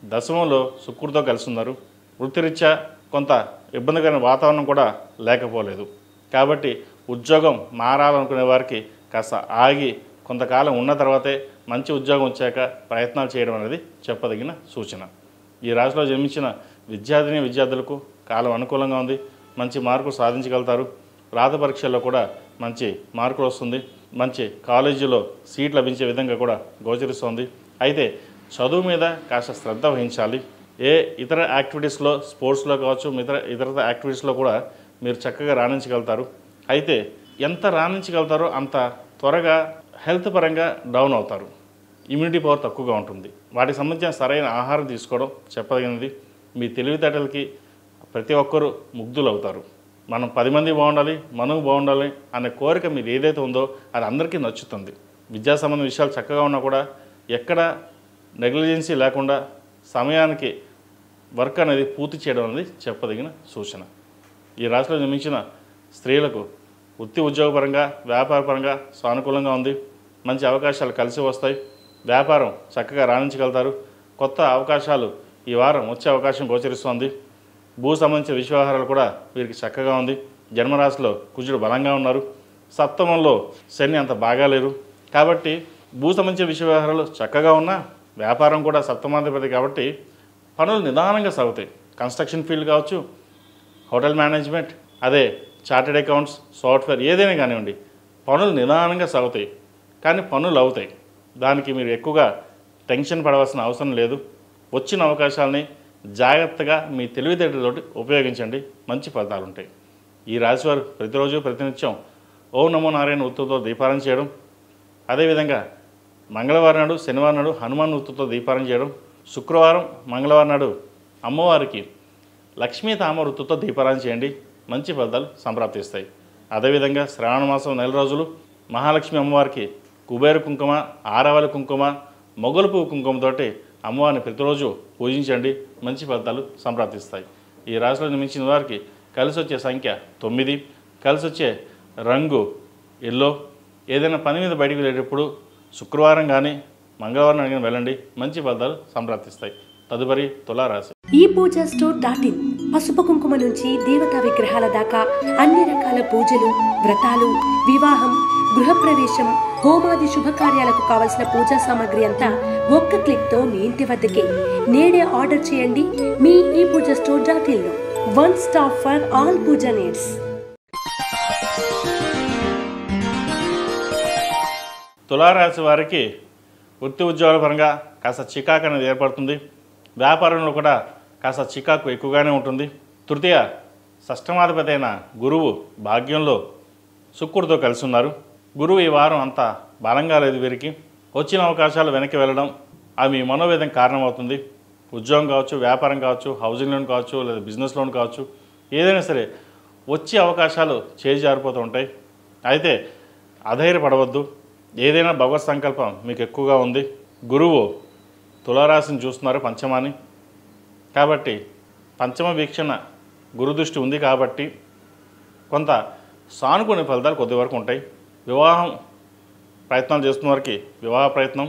దశమంలో శుక్రుడితో కలిసి ఉన్నారు. వృత్తిరీత్యా కొంత ఇబ్బందికరమైన వాతావరణం కూడా లేకపోలేదు. కాబట్టి ఉద్యోగం మారాలనుకునే వారికి కాస్త ఆగి కొంతకాలం ఉన్న తర్వాతే మంచి ఉద్యోగం వచ్చాక ప్రయత్నాలు చేయడం అనేది చెప్పదగిన సూచన. ఈ రాశిలో జన్మించిన విద్యార్థులకు కాలం అనుకూలంగా ఉంది. మంచి మార్కులు సాధించగలుగుతారు. రాత పరీక్షల్లో కూడా మంచి మార్కులు వస్తుంది. మంచి కాలేజీలో సీట్ లభించే విధంగా కూడా గోచరిస్తోంది. అయితే చదువు మీద కాస్త శ్రద్ధ వహించాలి. ఇతర యాక్టివిటీస్లో, స్పోర్ట్స్లో కావచ్చు, ఇతర యాక్టివిటీస్లో కూడా మీరు చక్కగా రాణించగలుగుతారు. అయితే ఎంత రాణించగలుగుతారో అంత త్వరగా హెల్త్ పరంగా డౌన్ అవుతారు. ఇమ్యూనిటీ పవర్ తక్కువగా ఉంటుంది. వాటికి సంబంధించిన సరైన ఆహారం తీసుకోవడం చెప్పదగినది. మీ తెలివితేటలకి ప్రతి ఒక్కరూ ముగ్ధులు అవుతారు. మనం 10 మంది బాగుండాలి, మనం బాగుండాలి అనే కోరిక మీరు ఏదైతే ఉందో అది అందరికీ నచ్చుతుంది. విద్యా సంబంధ విషయాలు చక్కగా ఉన్నా కూడా ఎక్కడ నెగ్లిజెన్సీ లేకుండా సమయానికి వర్క్ అనేది పూర్తి చేయడం అనేది చెప్పదగిన సూచన. ఈ రాశిలో జన్మించిన స్త్రీలకు వృత్తి ఉద్యోగపరంగా, వ్యాపారపరంగా సానుకూలంగా ఉంది. మంచి అవకాశాలు కలిసి వస్తాయి. వ్యాపారం చక్కగా రాణించగలుగుతారు. కొత్త అవకాశాలు ఈ వారం వచ్చే అవకాశం గోచరిస్తోంది. భూ సంబంధించిన విషయవహారాలు కూడా వీరికి చక్కగా ఉంది. జన్మరాశిలో కుజుడు బలంగా ఉన్నారు. సప్తమంలో శని అంత బాగాలేరు. కాబట్టి భూ సంబంధించిన విషయవహారాలు చక్కగా ఉన్నా వ్యాపారం కూడా సప్తమాధిపతి కాబట్టి పనులు నిదానంగా సాగుతాయి. కన్స్ట్రక్షన్ ఫీల్డ్ కావచ్చు, హోటల్ మేనేజ్మెంట్, అదే చార్టెడ్ అకౌంట్స్, సాఫ్ట్వేర్ ఏదైనా కానివ్వండి, పనులు నిదానంగా సాగుతాయి. కానీ పనులు అవుతాయి. దానికి మీరు ఎక్కువగా టెన్షన్ పడవలసిన అవసరం లేదు. వచ్చిన అవకాశాలని జాగ్రత్తగా మీ తెలివితేటలతోటి ఉపయోగించండి. మంచి ఫలితాలు ఉంటాయి. ఈ రాశివారు ప్రతిరోజు ప్రతినిత్యం ఓం నమో నారాయణ ఉత్తుతో దీపారాయణ చేయడం, అదేవిధంగా మంగళవారం నాడు, శనివారం నాడు హనుమాన్ ఉత్తుతో దీపారాయణ చేయడం, శుక్రవారం మంగళవారం నాడు అమ్మవారికి లక్ష్మీ తామర ఉత్తుతో దీపారాయణ చేయండి. మంచి ఫలితాలు సంప్రాప్తిస్తాయి. అదేవిధంగా శ్రావణ మాసం 4 రోజులు మహాలక్ష్మి అమ్మవారికి కుబేర కుంకుమ, ఆరవలి కుంకుమ, మొగలు పువ్వు కుంకుమతోటి అమ్మవారిని ప్రతిరోజు పూజించండి. మంచి ఫలితాలు సంప్రాప్తిస్తాయి. ఈ రాశిలో జన్మించిన వారికి కలిసి వచ్చే సంఖ్య 9, కలిసి వచ్చే రంగు ఎల్లో. ఏదైనా పని మీద బయటికి వెళ్ళేటప్పుడు శుక్రవారం కానీ మంగళవారం కానీ వెళ్ళండి. మంచి ఫలితాలు సంప్రాప్తిస్తాయి. తదుపరి తులారాశి. ఈ పూజా స్టోర్ .in పసుపు కుంకుమ నుంచి దేవతా విగ్రహాల దాకా అన్ని రకాల పూజలు, వ్రతాలు, వివాహం, గృహప్రవేశం, హోమాది శుభకార్యాలకు కావలసిన పూజా సామాగ్రి అంతా ఒక్క క్లిక్తో మీ ఇంటి వద్దకే. నేడే ఆర్డర్ చేయండి మీ ఈ పూజా స్టోర్ .in లో. One stop for all puja needs. తులారాశి వారికి వృత్తి ఉద్యోగాల పరంగా కాస్త చికాకు అనేది ఏర్పడుతుంది. వ్యాపారంలో కూడా కాస్త చికాకు ఎక్కువగానే ఉంటుంది. తృతీయ షష్టమాధిపతి అయిన గురువు భాగ్యంలో శుక్రుడితో కలిసి ఉన్నారు. గురువు ఈ వారం అంత బలంగా లేదు. వీరికి వచ్చిన అవకాశాలు వెనక్కి వెళ్ళడం అవి మీ మనోవేదన కారణమవుతుంది. ఉద్యోగం కావచ్చు, వ్యాపారం కావచ్చు, హౌసింగ్ లోన్ కావచ్చు, లేదా బిజినెస్ లోన్ కావచ్చు, ఏదైనా సరే వచ్చే అవకాశాలు చేజారిపోతూ ఉంటాయి. అయితే అధైర్యపడవద్దు. ఏదైనా భగవత్ సంకల్పం మీకు ఎక్కువగా ఉంది. గురువు తులారాశిని చూస్తున్నారు, పంచమాని. కాబట్టి పంచమ వీక్షణ గురు దృష్టి ఉంది కాబట్టి కొంత సానుకూల ఫలితాలు కొద్ది వరకు ఉంటాయి. వివాహం ప్రయత్నాలు చేస్తున్న వారికి వివాహ ప్రయత్నం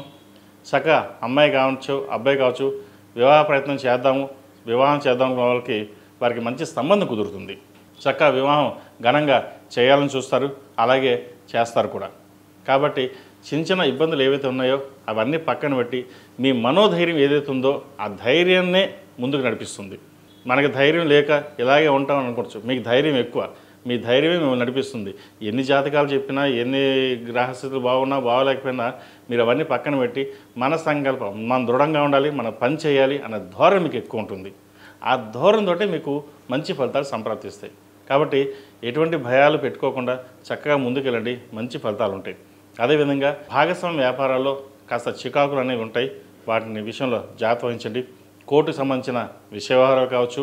చక్కగా, అమ్మాయి కావచ్చు, అబ్బాయి కావచ్చు, వివాహ ప్రయత్నం చేద్దాము, వివాహం చేద్దాం వాళ్ళకి వారికి మంచి సంబంధం కుదురుతుంది. చక్కగా వివాహం ఘనంగా చేయాలని చూస్తారు, అలాగే చేస్తారు కూడా. కాబట్టి చిన్న చిన్న ఇబ్బందులు ఏవైతే ఉన్నాయో అవన్నీ పక్కన పెట్టి మీ మనోధైర్యం ఏదైతే ఉందో ఆ ధైర్యాన్నే ముందుకు నడిపిస్తుంది. మనకి ధైర్యం లేక ఇలాగే ఉంటాం అనుకోవచ్చు. మీకు ధైర్యం ఎక్కువ. మీ ధైర్యమే మిమ్మల్ని నడిపిస్తుంది. ఎన్ని జాతకాలు చెప్పినా, ఎన్ని గ్రహస్థితులు బాగున్నా బాగోలేకపోయినా మీరు అవన్నీ పక్కన పెట్టి మన సంకల్పం, మనం దృఢంగా ఉండాలి, మనం పని చేయాలి అన్న ధోరణి మీకు ఎక్కువ ఉంటుంది. ఆ ధోరణితోటే మీకు మంచి ఫలితాలు సంప్రాప్తిస్తాయి. కాబట్టి ఎటువంటి భయాలు పెట్టుకోకుండా చక్కగా ముందుకెళ్ళండి. మంచి ఫలితాలు ఉంటాయి. అదేవిధంగా భాగస్వామ్య వ్యాపారాల్లో కాస్త చికాకులు అనేవి ఉంటాయి. వాటిని విషయంలో జాగ్రత్త వహించండి. కోర్టుకు సంబంధించిన విషయవహారాలు కావచ్చు,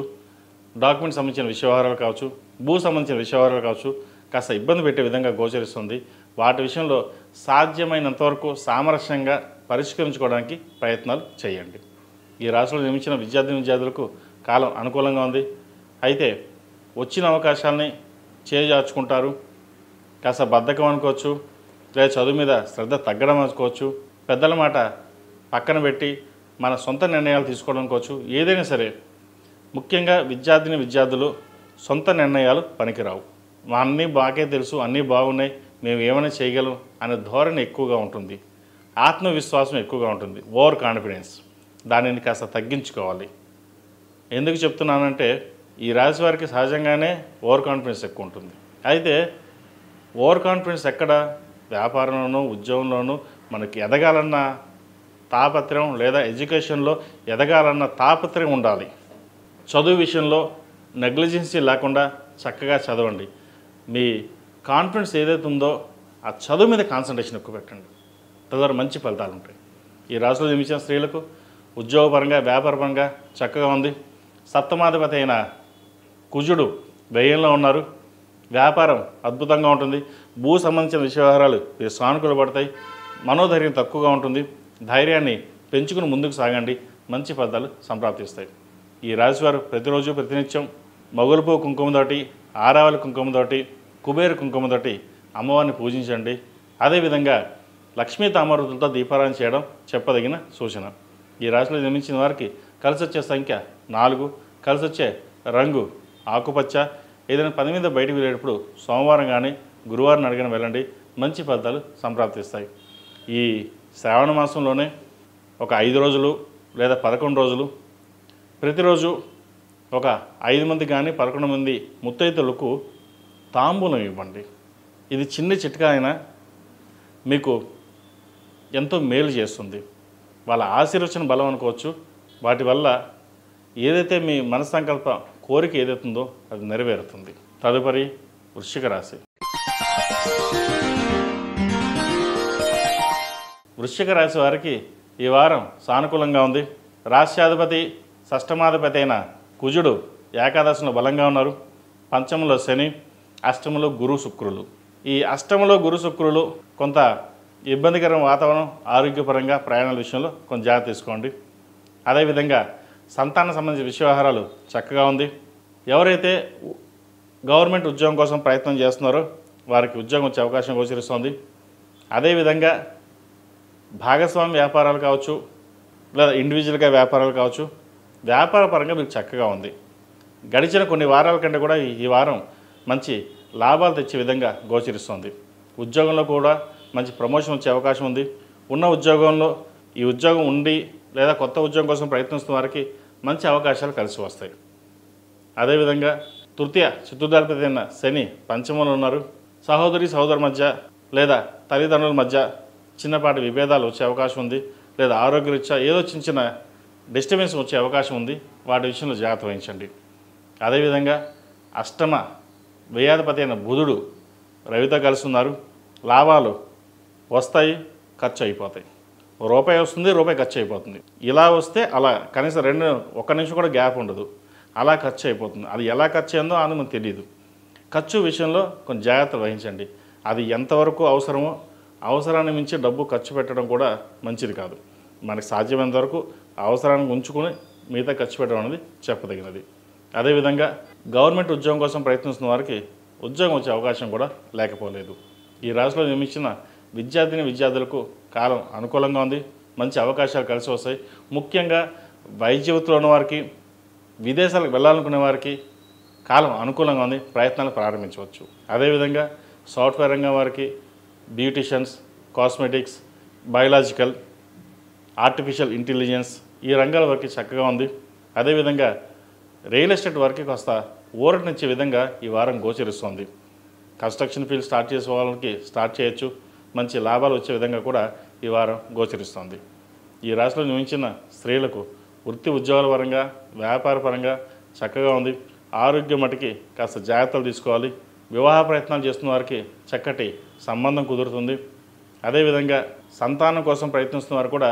డాక్యుమెంట్ సంబంధించిన విషయవహారాలు కావచ్చు, భూ సంబంధించిన విషయవహారాలు కావచ్చు, కాస్త ఇబ్బంది పెట్టే విధంగా గోచరిస్తుంది. వాటి విషయంలో సాధ్యమైనంతవరకు సామరస్యంగా పరిష్కరించుకోవడానికి ప్రయత్నాలు చేయండి. ఈ రాశిలో నిర్మించిన విద్యార్థులకు కాలం అనుకూలంగా ఉంది. అయితే వచ్చిన అవకాశాలని చేజార్చుకుంటారు. కాస్త బద్ధకం అనుకోవచ్చు, లేదా చదువు మీద శ్రద్ధ తగ్గడం అనుకోవచ్చు, పెద్దల మాట పక్కన పెట్టి మన సొంత నిర్ణయాలు తీసుకోవడం అనుకోవచ్చు. ఏదైనా సరే ముఖ్యంగా విద్యార్థులు సొంత నిర్ణయాలు పనికిరావు. అన్నీ బాగా తెలుసు, అన్నీ బాగున్నాయి, మేము ఏమైనా చేయగలం అనే ధోరణి ఎక్కువగా ఉంటుంది. ఆత్మవిశ్వాసం ఎక్కువగా ఉంటుంది, ఓవర్ కాన్ఫిడెన్స్. దానిని కాస్త తగ్గించుకోవాలి. ఎందుకు చెప్తున్నానంటే ఈ రాశి వారికి సహజంగానే ఓవర్ కాన్ఫిడెన్స్ ఎక్కువ ఉంటుంది. అయితే ఓవర్ కాన్ఫిడెన్స్ ఎక్కడ? వ్యాపారంలోనూ ఉద్యోగంలోనూ మనకి ఎదగాలన్న తాపత్రయం, లేదా ఎడ్యుకేషన్లో ఎదగాలన్న తాపత్రయం ఉండాలి. చదువు విషయంలో నెగ్లిజెన్సీ లేకుండా చక్కగా చదవండి. మీ కాన్ఫిడెన్స్ ఏదైతే ఉందో ఆ చదువు మీద కాన్సన్ట్రేషన్ ఎక్కువ పెట్టండి. తద్వారా మంచి ఫలితాలు ఉంటాయి. ఈ రాశిలో జన్మించిన స్త్రీలకు ఉద్యోగపరంగా, వ్యాపారపరంగా చక్కగా ఉంది. సప్తమాధిపతి అయిన కుజుడు వ్యయంలో ఉన్నారు. వ్యాపారం అద్భుతంగా ఉంటుంది. భూ సంబంధించిన విషయవహారాలు మీరు సానుకూల పడతాయి. మనోధైర్యం తక్కువగా ఉంటుంది. ధైర్యాన్ని పెంచుకుని ముందుకు సాగండి. మంచి ఫలితాలు సంప్రాప్తిస్తాయి. ఈ రాశివారు ప్రతిరోజు ప్రతినిత్యం మొగలుపు కుంకుమతోటి, ఆరావళి కుంకుమతోటి, కుబేర కుంకుమతోటి అమ్మవారిని పూజించండి. అదేవిధంగా లక్ష్మీ తామరతులతో దీపారాయణ చేయడం చెప్పదగిన సూచన. ఈ రాశిలో జన్మించిన వారికి కలిసి వచ్చే సంఖ్య 4, కలిసి వచ్చే రంగు ఆకుపచ్చ. ఏదైనా పని మీద బయటకు వెళ్ళేటప్పుడు సోమవారం కానీ గురువారం అడిగిన వెళ్ళండి, మంచి ఫలితాలు సంప్రాప్తిస్తాయి. ఈ శ్రావణ మాసంలోనే ఒక 5 రోజులు లేదా 11 రోజులు ప్రతిరోజు ఒక 5 మంది కానీ 11 మంది ముత్తైదులకు తాంబూలం ఇవ్వండి. ఇది చిన్న చిట్కా అయినా మీకు ఎంతో మేలు చేస్తుంది. వాళ్ళ ఆశీర్వచన బలం అనుకోవచ్చు. వాటి వల్ల ఏదైతే మీ మనస్సంకల్ప కోరిక ఏదైతుందో అది నెరవేరుతుంది. తదుపరి వృశ్చిక రాశి. వృశ్చిక రాశి వారికి ఈ వారం సానుకూలంగా ఉంది. రాశ్యాధిపతి షష్టమాధిపతి అయిన కుజుడు ఏకాదశిలో బలంగా ఉన్నారు. పంచమంలో శని, అష్టమంలో గురు శుక్రులు. ఈ అష్టమంలో గురు శుక్రులు కొంత ఇబ్బందికరమైన వాతావరణం, ఆరోగ్యపరంగా ప్రయాణాల విషయంలో కొంచెం జాగ్రత్త తీసుకోండి. అదేవిధంగా సంతానం సంబంధించిన వ్యవహారాలు చక్కగా ఉంది. ఎవరైతే గవర్నమెంట్ ఉద్యోగం కోసం ప్రయత్నం చేస్తున్నారో వారికి ఉద్యోగం వచ్చే అవకాశం గోచరిస్తుంది. అదేవిధంగా భాగస్వామి వ్యాపారాలు కావచ్చు, లేదా ఇండివిజువల్గా వ్యాపారాలు కావచ్చు, వ్యాపార పరంగా మీకు చక్కగా ఉంది. గడిచిన కొన్ని వారాల కంటే కూడా ఈ వారం మంచి లాభాలు తెచ్చే విధంగా గోచరిస్తుంది. ఉద్యోగంలో కూడా మంచి ప్రమోషన్ వచ్చే అవకాశం ఉంది. ఉన్న ఉద్యోగంలో ఈ ఉద్యోగం ఉండి లేదా కొత్త ఉద్యోగం కోసం ప్రయత్నిస్తున్న వారికి మంచి అవకాశాలు కలిసి వస్తాయి. అదేవిధంగా చతుర్థాధిపతి అయిన శని పంచమంలో ఉన్నారు. సహోదరి మధ్య లేదా తల్లిదండ్రుల మధ్య చిన్నపాటి విభేదాలు వచ్చే అవకాశం ఉంది. లేదా ఆరోగ్యరీత్యా ఏదో చిన్న డిస్టర్బెన్స్ వచ్చే అవకాశం ఉంది. వాటి విషయంలో జాగ్రత్త వహించండి. అదేవిధంగా అష్టమ వ్యయాధిపతి అయిన బుధుడు రవితో కలిసి ఉన్నారు. లాభాలు వస్తాయి, ఖర్చు అయిపోతాయి. రూపాయి వస్తుంది, రూపాయి ఖర్చు అయిపోతుంది. ఇలా వస్తే అలా కనీసం 1 నిమిషం కూడా గ్యాప్ ఉండదు. అలా ఖర్చు అయిపోతుంది. అది ఎలా ఖర్చు అయిందో అని మనకు తెలియదు. ఖర్చు విషయంలో కొంచెం జాగ్రత్తలు వహించండి. అది ఎంతవరకు అవసరమో, అవసరాన్ని మించి డబ్బు ఖర్చు పెట్టడం కూడా మంచిది కాదు. మనకు సాధ్యమైనంత వరకు అవసరానికి ఉంచుకొని మిగతా ఖర్చు పెట్టడం అనేది చెప్పదగినది. అదేవిధంగా గవర్నమెంట్ ఉద్యోగం కోసం ప్రయత్నిస్తున్న వారికి ఉద్యోగం వచ్చే అవకాశం కూడా లేకపోలేదు. ఈ రాశిలో జన్మించిన విద్యార్థులకు కాలం అనుకూలంగా ఉంది. మంచి అవకాశాలు కలిసి వస్తాయి. ముఖ్యంగా వైద్య వృత్తిలో ఉన్న వారికి, విదేశాలకు వెళ్ళాలనుకునే వారికి కాలం అనుకూలంగా ఉంది. ప్రయత్నాలు ప్రారంభించవచ్చు. అదేవిధంగా సాఫ్ట్వేర్ రంగం వారికి, beauticians, cosmetics, biological, artificial intelligence ఈ రంగాల వారికి చక్కగా ఉంది. అదేవిధంగా రియల్ ఎస్టేట్ వారికి కాస్త ఊరటనిచ్చే విధంగా ఈ వారం గోచరిస్తుంది. కన్స్ట్రక్షన్ ఫీల్డ్ స్టార్ట్ చేసే వాళ్ళకి స్టార్ట్ చేయొచ్చు. మంచి లాభాలు వచ్చే విధంగా కూడా ఈ వారం గోచరిస్తుంది. ఈ రాశిలో జన్మించిన స్త్రీలకు వృత్తి ఉద్యోగాల పరంగా, వ్యాపార పరంగా చక్కగా ఉంది. ఆరోగ్యం మటుకి కాస్త జాగ్రత్తలు తీసుకోవాలి. వివాహ ప్రయత్నాలు చేస్తున్న వారికి చక్కటి సంబంధం కుదురుతుంది. అదేవిధంగా సంతానం కోసం ప్రయత్నిస్తున్న వారు కూడా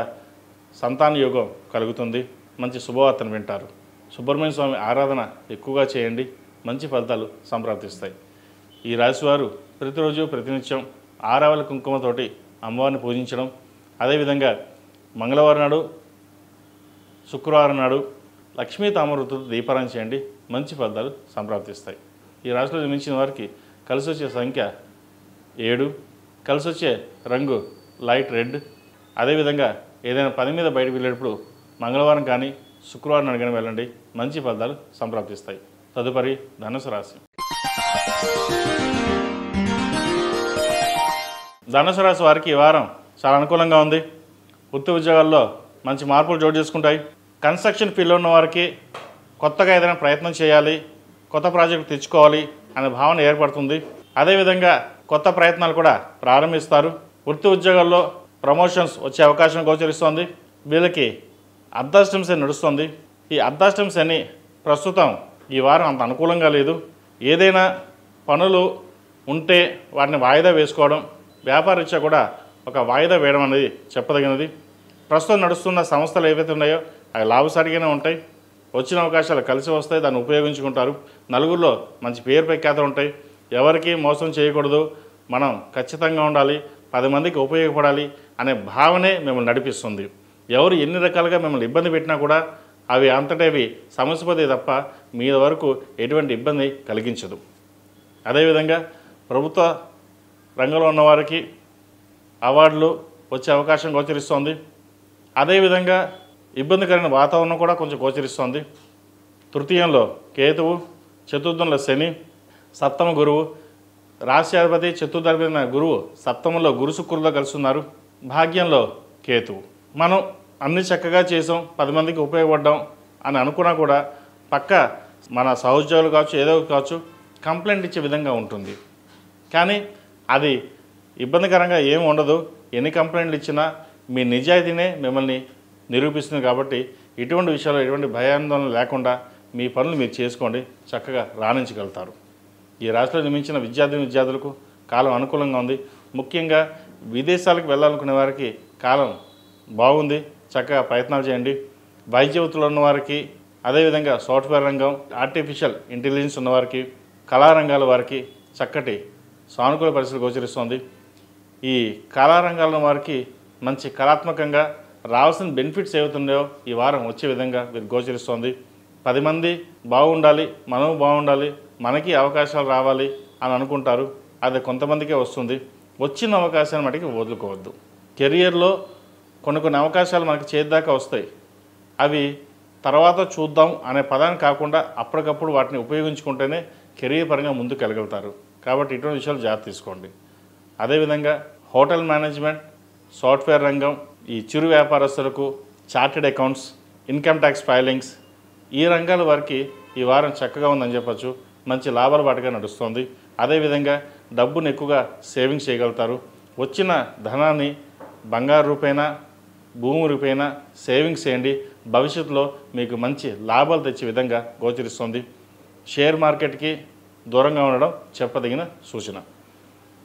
సంతాన యోగం కలుగుతుంది. మంచి శుభవార్తను వింటారు. సుబ్రహ్మణ్య స్వామి ఆరాధన ఎక్కువగా చేయండి. మంచి ఫలితాలు సంప్రాప్తిస్తాయి. ఈ రాశివారు ప్రతిరోజు ప్రతినిత్యం ఆరావళి కుంకుమతోటి అమ్మవారిని పూజించడం, అదేవిధంగా మంగళవారం నాడు, శుక్రవారం నాడు లక్ష్మీ తామరతో దీపారాయణ చేయండి. మంచి ఫలితాలు సంప్రాప్తిస్తాయి. ఈ రాశిలో జన్మించిన వారికి కలిసి వచ్చే సంఖ్య 7, కలిసి వచ్చే రంగు లైట్ రెడ్. అదేవిధంగా ఏదైనా పని మీద బయటకు వెళ్ళేటప్పుడు మంగళవారం కానీ శుక్రవారం అడిగిన వెళ్ళండి. మంచి ఫలితాలు సంప్రాప్తిస్తాయి. తదుపరి ధనుసు రాశి. ధనుసు రాశి వారికి ఈ వారం చాలా అనుకూలంగా ఉంది. వృత్తి ఉద్యోగాల్లో మంచి మార్పులు చోటు చేసుకుంటాయి. కన్స్ట్రక్షన్ ఫీల్డ్లో ఉన్న వారికి కొత్తగా ఏదైనా ప్రయత్నం చేయాలి, కొత్త ప్రాజెక్టు తెచ్చుకోవాలి అనే భావన ఏర్పడుతుంది. అదేవిధంగా కొత్త ప్రయత్నాలు కూడా ప్రారంభిస్తారు. వృత్తి ఉద్యోగాల్లో ప్రమోషన్స్ వచ్చే అవకాశం గోచరిస్తోంది. వీళ్ళకి అర్ధాష్టమ శని నడుస్తుంది. ఈ అర్ధాష్టమ శని ప్రస్తుతం ఈ వారం అంత అనుకూలంగా లేదు. ఏదైనా పనులు ఉంటే వాటిని వాయిదా వేసుకోవడం, వ్యాపారరీత్యా కూడా ఒక వాయిదా వేయడం అనేది చెప్పదగినది. ప్రస్తుతం నడుస్తున్న సంస్థలు ఏవైతే ఉన్నాయో అవి లాభసాటిగానే ఉంటాయి. వచ్చిన అవకాశాలు కలిసి వస్తాయి. దాన్ని ఉపయోగించుకుంటారు. నలుగురిలో మంచి పేరు ప్రఖ్యాతలు ఉంటాయి. ఎవరికి మోసం చేయకూడదు, మనం ఖచ్చితంగా ఉండాలి, 10 మందికి ఉపయోగపడాలి అనే భావనే మిమ్మల్ని నడిపిస్తుంది. ఎవరు ఎన్ని రకాలుగా మిమ్మల్ని ఇబ్బంది పెట్టినా కూడా అవి అంతటేవి సమస్యపోతే తప్ప మీ వరకు ఎటువంటి ఇబ్బంది కలిగించదు. అదేవిధంగా ప్రభుత్వ రంగంలో ఉన్నవారికి అవార్డులు వచ్చే అవకాశం గోచరిస్తోంది. అదేవిధంగా ఇబ్బందికరమైన వాతావరణం కూడా కొంచెం గోచరిస్తోంది. తృతీయంలో కేతువు, చతుర్థంలో శని, సప్తమ గురువు, రాశ్యాధిపతి చతుర్థాధిపతి గురువు సప్తమంలో గురు శుక్రులతో కలుస్తున్నారు. భాగ్యంలో కేతువు. మనం అన్ని చక్కగా చేసాం, 10 మందికి ఉపయోగపడ్డాం అని అనుకున్నా కూడా పక్క మన సహోద్యోగులు కావచ్చు, ఏదో కావచ్చు, కంప్లైంట్ ఇచ్చే విధంగా ఉంటుంది. కానీ అది ఇబ్బందికరంగా ఏమి ఉండదు. ఎన్ని కంప్లైంట్లు ఇచ్చినా మీ నిజాయితీనే మిమ్మల్ని నిరూపిస్తుంది. కాబట్టి ఇటువంటి విషయాల్లో ఎటువంటి భయాందోళన లేకుండా మీ పనులు మీరు చేసుకోండి, చక్కగా రాణించగలుగుతారు. ఈ రాశిలో జన్మించిన విద్యార్థులకు కాలం అనుకూలంగా ఉంది. ముఖ్యంగా విదేశాలకు వెళ్ళాలనుకునే వారికి కాలం బాగుంది, చక్కగా ప్రయత్నాలు చేయండి. వైద్య వృత్తిలో ఉన్నవారికి, అదేవిధంగా సాఫ్ట్వేర్ రంగం, ఆర్టిఫిషియల్ ఇంటెలిజెన్స్ ఉన్నవారికి, కళారంగాల వారికి చక్కటి సానుకూల పరిస్థితులు గోచరిస్తోంది. ఈ కళారంగాల వారికి మంచి కళాత్మకంగా రావాల్సిన బెనిఫిట్స్ ఏవైతున్నాయో ఈ వారం వచ్చే విధంగా వీరికి గోచరిస్తోంది. 10 మంది బాగుండాలి, మనం బాగుండాలి, మనకి అవకాశాలు రావాలి అని అనుకుంటారు. అది కొంతమందికే వస్తుంది. వచ్చిన అవకాశాన్ని మటుకి వదులుకోవద్దు. కెరియర్లో కొన్ని అవకాశాలు మనకి చేద్దాకా వస్తాయి. అవి తర్వాత చూద్దాం అనే పదాన్ని కాకుండా అప్పటికప్పుడు వాటిని ఉపయోగించుకుంటేనే కెరీర్ పరంగా ముందుకు వెళ్ళగలుగుతారు. కాబట్టి ఇటువంటి విషయాలు జాగ్రత్త తీసుకోండి. అదేవిధంగా హోటల్ మేనేజ్మెంట్, సాఫ్ట్వేర్ రంగం, ఈ చిరు వ్యాపారస్తులకు, chartered accounts, income tax filings, ఈ రంగాల వారికి ఈ వారం చక్కగా ఉందని చెప్పచ్చు. మంచి లాభాల బాటగా నడుస్తుంది. అదేవిధంగా డబ్బును ఎక్కువగా సేవింగ్స్ చేయగలుగుతారు. వచ్చిన ధనాన్ని బంగారు రూపేణా, భూమి రూపేణా సేవింగ్స్ చేయండి. భవిష్యత్తులో మీకు మంచి లాభాలు తెచ్చే విధంగా గోచరిస్తుంది. షేర్ మార్కెట్కి దూరంగా ఉండడం చెప్పదగిన సూచన.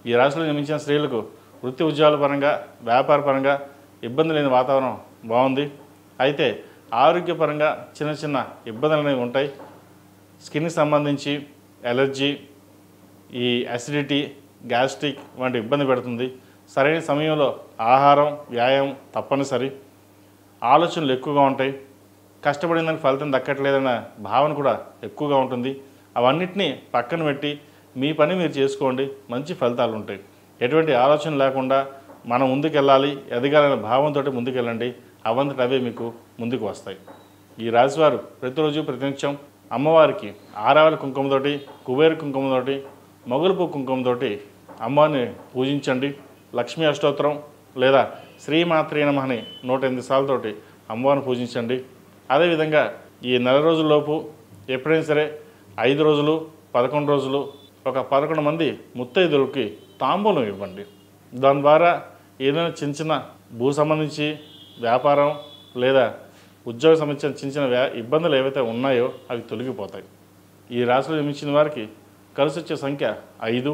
ఈ రాశిలో జన్మించిన స్త్రీలకు వృత్తి ఉద్యోగాల పరంగా, వ్యాపార పరంగా ఇబ్బంది లేని వాతావరణం బాగుంది. అయితే ఆరోగ్యపరంగా చిన్న ఇబ్బందులు అనేవి ఉంటాయి. స్కిన్కి సంబంధించి ఎలర్జీ, ఈ అసిడిటీ, గ్యాస్ట్రిక్ వంటి ఇబ్బంది పెడుతుంది. సరైన సమయంలో ఆహారం, వ్యాయామం తప్పనిసరి. ఆలోచనలు ఎక్కువగా ఉంటాయి. కష్టపడిన దానికి ఫలితం దక్కట్లేదన్న భావన కూడా ఎక్కువగా ఉంటుంది. అవన్నిటినీ పక్కన పెట్టి మీ పని మీరు చేసుకోండి, మంచి ఫలితాలు ఉంటాయి. ఎటువంటి ఆలోచన లేకుండా మనం ముందుకెళ్ళాలి, ఎదగాలనే భావంతో ముందుకెళ్ళండి. అవంతట అవే మీకు ముందుకు వస్తాయి. ఈ రాశివారు ప్రతిరోజు ప్రతినిత్యం అమ్మవారికి ఆరావళి కుంకుమతోటి, కుబేర కుంకుమతోటి, మొగలుపు కుంకుమతోటి అమ్మవారిని పూజించండి. లక్ష్మీ అష్టోత్తరం లేదా శ్రీమాత్రే నమః అని 108 సార్లతోటి అమ్మవారిని పూజించండి. అదేవిధంగా ఈ నెల రోజుల్లోపు ఎప్పుడైనా సరే 5 రోజులు, 11 రోజులు ఒక 11 మంది ముత్తైదులకి తాంబూలం ఇవ్వండి. దాని ద్వారా ఏదైనా చిన్న భూ సంబంధించి వ్యాపారం లేదా ఉద్యోగం సంబంధించిన చిన్న ఇబ్బందులు ఏవైతే ఉన్నాయో అవి తొలగిపోతాయి. ఈ రాశిలో జన్మించిన వారికి కలిసి వచ్చే సంఖ్య 5,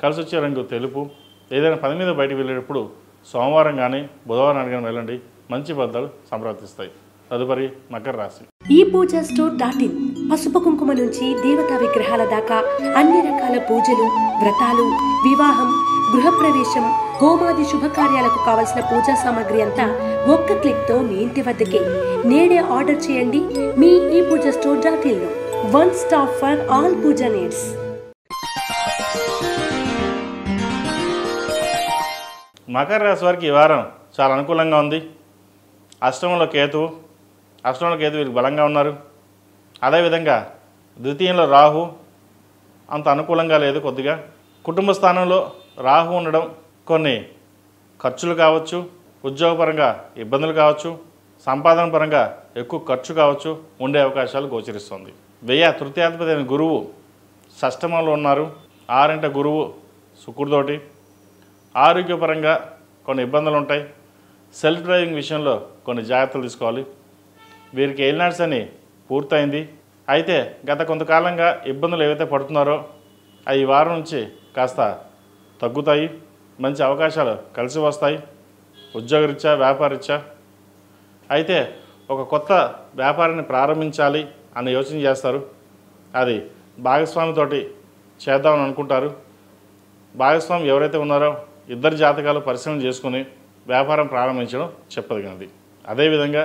కలిసి వచ్చే రంగు తెలుపు. ఏదైనా పని మీద బయటకు వెళ్ళేటప్పుడు సోమవారం కానీ బుధవారం కానీ వెళ్ళండి, మంచి ఫలితాలు సంప్రాప్తిస్తాయి. తదుపరి మకర రాశి. ఈ పూజా స్టోర్ .in పసుపు కుంకుమ నుంచి దేవతా విగ్రహాల దాకా అన్ని రకాల పూజలు, వ్రతాలు, వివాహం, గృహప్రవేశం, హోమాది శుభకార్యాలకు కావలసిన పూజా సామాగ్రి అంతా ఒక్క క్లిక్తో మీ ఇంటి వద్దకే. నేడే ఆర్డర్ చేయండి మీ ఈ పూజా స్టోర్ .in లో. One stop for all puja needs. మకర రాశి వారికి ఈ వారం చాలా అనుకూలంగా ఉంది. అష్టమంలో కేతువు వీరికి బలంగా ఉన్నారు. అదేవిధంగా ద్వితీయంలో రాహు అంత అనుకూలంగా లేదు. కొద్దిగా కుటుంబ స్థానంలో రాహు ఉండడం కొన్ని ఖర్చులు కావచ్చు, ఉద్యోగపరంగా ఇబ్బందులు కావచ్చు, సంపాదన పరంగా ఎక్కువ ఖర్చు కావచ్చు ఉండే అవకాశాలు గోచరిస్తుంది. తృతీయాధిపతి అయిన గురువు షష్టమంలో ఉన్నారు. 6 గురువు శుక్రుడితోటి. ఆరోగ్యపరంగా కొన్ని ఇబ్బందులు ఉంటాయి. సెల్ఫ్ డ్రైవింగ్ విషయంలో కొన్ని జాగ్రత్తలు తీసుకోవాలి. వీరికి ఏలినాడ్స్ అని పూర్తయింది. అయితే గత కొంతకాలంగా ఇబ్బందులు ఏవైతే పడుతున్నారో అవి ఈ వారం నుంచి కాస్త తగ్గుతాయి. మంచి అవకాశాలు కలిసి వస్తాయి ఉద్యోగరీత్యా, వ్యాపారరీత్యా. అయితే ఒక కొత్త వ్యాపారాన్ని ప్రారంభించాలి అని యోచన చేస్తారు. అది భాగస్వామితోటి చేద్దామని అనుకుంటారు. భాగస్వామి ఎవరైతే ఉన్నారో ఇద్దరు జాతకాలు పరిశీలన చేసుకుని వ్యాపారం ప్రారంభించడం చెప్పదగినది. అదేవిధంగా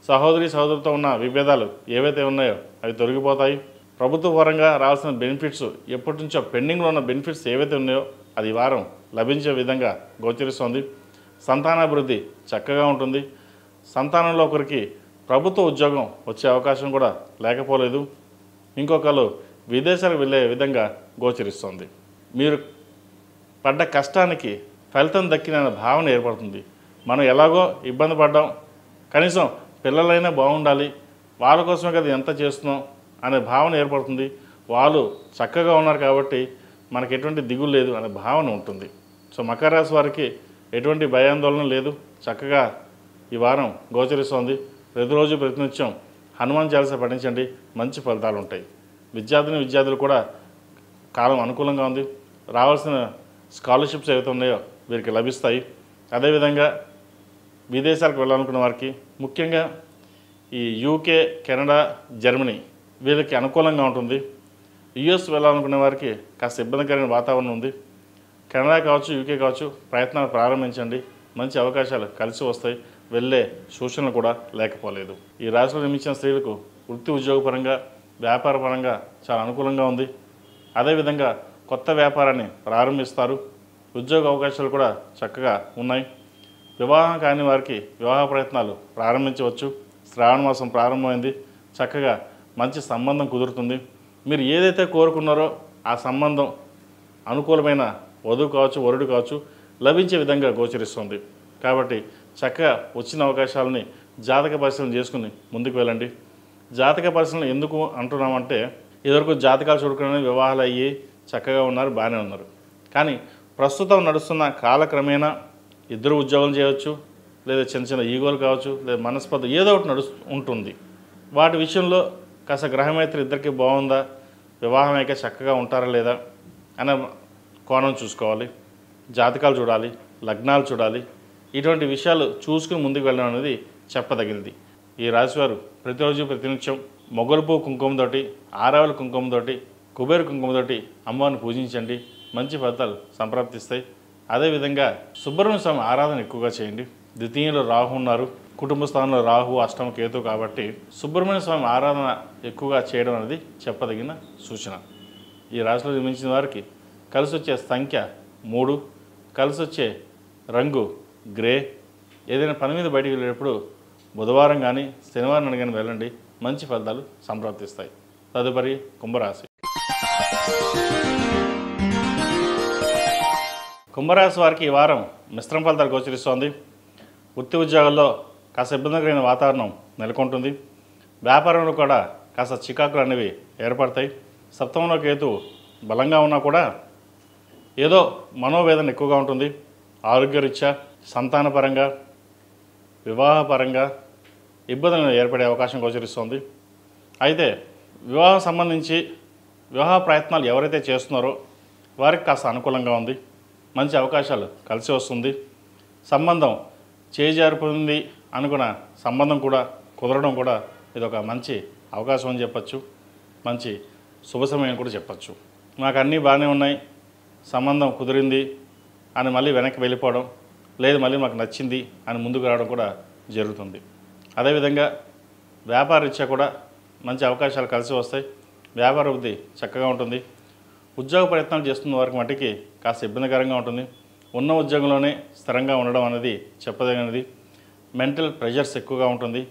సహోదరితో ఉన్న విభేదాలు ఏవైతే ఉన్నాయో అవి తొలగిపోతాయి. ప్రభుత్వ పరంగా రావాల్సిన బెనిఫిట్స్, ఎప్పటి నుంచో పెండింగ్లో ఉన్న బెనిఫిట్స్ ఏవైతే ఉన్నాయో అది వారం లభించే విధంగా గోచరిస్తుంది. సంతానాభివృద్ధి చక్కగా ఉంటుంది. సంతానంలో ఒకరికి ప్రభుత్వ ఉద్యోగం వచ్చే అవకాశం కూడా లేకపోలేదు. ఇంకొకరు విదేశాలకు వెళ్ళే విధంగా గోచరిస్తుంది. మీరు పడ్డ కష్టానికి ఫలితం దక్కిన భావన ఏర్పడుతుంది. మనం ఎలాగో ఇబ్బంది పడ్డాం, కనీసం పిల్లలైనా బాగుండాలి, వాళ్ళ కోసమే కదా ఎంత చేస్తున్నాం అనే భావన ఏర్పడుతుంది. వాళ్ళు చక్కగా ఉన్నారు కాబట్టి మనకు ఎటువంటి దిగులు లేదు అనే భావన ఉంటుంది. సో మకర రాశి వారికి ఎటువంటి భయాందోళన లేదు, చక్కగా ఈ వారం గోచరిస్తోంది. ప్రతిరోజు ప్రతినిత్యం హనుమాన్ చాలీసా పఠించండి, మంచి ఫలితాలు ఉంటాయి. విద్యార్థులు కూడా కాలం అనుకూలంగా ఉంది. రావాల్సిన స్కాలర్షిప్స్ ఏవైతే ఉన్నాయో వీరికి లభిస్తాయి. అదేవిధంగా విదేశాలకు వెళ్ళాలనుకున్న వారికి, ముఖ్యంగా ఈ యూకే, కెనడా, జర్మనీ వీళ్ళకి అనుకూలంగా ఉంటుంది. యుఎస్ వెళ్ళాలనుకునే వారికి కాస్త ఇబ్బందికరమైన వాతావరణం ఉంది. కెనడా కావచ్చు, యూకే కావచ్చు, ప్రయత్నాలు ప్రారంభించండి, మంచి అవకాశాలు కలిసి వస్తాయి. వెళ్ళే సూచనలు కూడా లేకపోలేదు. ఈ రాశిలో నిర్మించిన స్త్రీలకు వృత్తి ఉద్యోగపరంగా, వ్యాపారపరంగా చాలా అనుకూలంగా ఉంది. అదేవిధంగా కొత్త వ్యాపారాన్ని ప్రారంభిస్తారు. ఉద్యోగ అవకాశాలు కూడా చక్కగా ఉన్నాయి. వివాహం కాని వారికి వివాహ ప్రయత్నాలు ప్రారంభించవచ్చు. శ్రావణ మాసం ప్రారంభమైంది, చక్కగా మంచి సంబంధం కుదురుతుంది. మీరు ఏదైతే కోరుకున్నారో ఆ సంబంధం అనుకూలమైన వధువు కావచ్చు, వరుడు కావచ్చు లభించే విధంగా గోచరిస్తుంది. కాబట్టి చక్కగా వచ్చిన అవకాశాలని జాతక పరిశీలన చేసుకుని ముందుకు వెళ్ళండి. జాతక పరిశీలన ఎందుకు అంటున్నామంటే, ఇదివరకు జాతకాలు చూడుకునే వివాహాలు అయ్యి చక్కగా ఉన్నారు, బాగానే ఉన్నారు. కానీ ప్రస్తుతం నడుస్తున్న కాలక్రమేణా ఇద్దరు ఉద్యోగం చేయవచ్చు, లేదా చిన్న చిన్న ఈగోలు కావచ్చు, లేదా మనస్పర్ధ ఏదో ఒకటి ఉంటుంది. వాటి విషయంలో కాస్త గ్రహమైత్రి ఇద్దరికి బాగుందా, వివాహం అయ్యాక చక్కగా ఉంటారా లేదా అనే కోణం చూసుకోవాలి. జాతకాలు చూడాలి, లగ్నాలు చూడాలి. ఇటువంటి విషయాలు చూసుకుని ముందుకు వెళ్ళడం అనేది చెప్పదగినది. ఈ రాశివారు ప్రతిరోజు ప్రతినిత్యం మొగలు పువ్వు కుంకుమతోటి, ఆరావళి కుంకుమతోటి, కుబేరు కుంకుమతోటి అమ్మవారిని పూజించండి, మంచి ఫలితాలు సంప్రాప్తిస్తాయి. అదేవిధంగా సుబ్రహ్మణ్య స్వామి ఆరాధన ఎక్కువగా చేయండి. ద్వితీయంలో రాహు ఉన్నారు, కుటుంబ స్థానంలో రాహు, అష్టమ కేతు కాబట్టి సుబ్రహ్మణ్య స్వామి ఆరాధన ఎక్కువగా చేయడం అనేది చెప్పదగిన సూచన. ఈ రాశిలో నిర్మించిన వారికి కలిసి వచ్చే సంఖ్య 3, కలిసి వచ్చే రంగు గ్రే. ఏదైనా పని మీద బయటికి వెళ్ళేటప్పుడు బుధవారం కానీ శనివారం కానీ వెళ్ళండి, మంచి ఫలితాలు సంప్రాప్తిస్తాయి. తదుపరి కుంభరాశి. కుంభరాశి వారికి ఈ వారం మిశ్రమ ఫలితాలు గోచరిస్తోంది. వృత్తి ఉద్యోగాల్లో కాస్త ఇబ్బందికరమైన వాతావరణం నెలకొంటుంది. వ్యాపారంలో కూడా కాస్త చికాకులు అనేవి ఏర్పడతాయి. సప్తమంలో కేతు బలంగా ఉన్నా కూడా ఏదో మనోవేదన ఎక్కువగా ఉంటుంది. ఆరోగ్యరీత్యా, సంతానపరంగా, వివాహపరంగా ఇబ్బందులు ఏర్పడే అవకాశం గోచరిస్తోంది. అయితే వివాహం సంబంధించి వివాహ ప్రయత్నాలు ఎవరైతే చేస్తున్నారో వారికి కాస్త అనుకూలంగా ఉంది, మంచి అవకాశాలు కలిసి వస్తుంది. సంబంధం చేజారిపోయింది అనుకున్న సంబంధం కూడా కుదరడం కూడా ఇదొక మంచి అవకాశం అని చెప్పచ్చు, మంచి శుభ సమయం కూడా చెప్పచ్చు. నాకు అన్నీ బాగానే ఉన్నాయి, సంబంధం కుదిరింది అని మళ్ళీ వెనక్కి వెళ్ళిపోవడం, లేదు మళ్ళీ మాకు నచ్చింది అని ముందుకు రావడం కూడా జరుగుతుంది. అదేవిధంగా వ్యాపార రీత్యా కూడా మంచి అవకాశాలు కలిసి వస్తాయి. వ్యాపార వృద్ధి చక్కగా ఉంటుంది. ఉద్యోగ ప్రయత్నాలు చేస్తున్న వారికి మట్టికి కాస్త ఇబ్బందికరంగా ఉంటుంది. ఉన్న ఉద్యోగంలోనే స్థిరంగా ఉండడం అనేది చెప్పదగినది. మెంటల్ ప్రెషర్స్ ఎక్కువగా ఉంటుంది.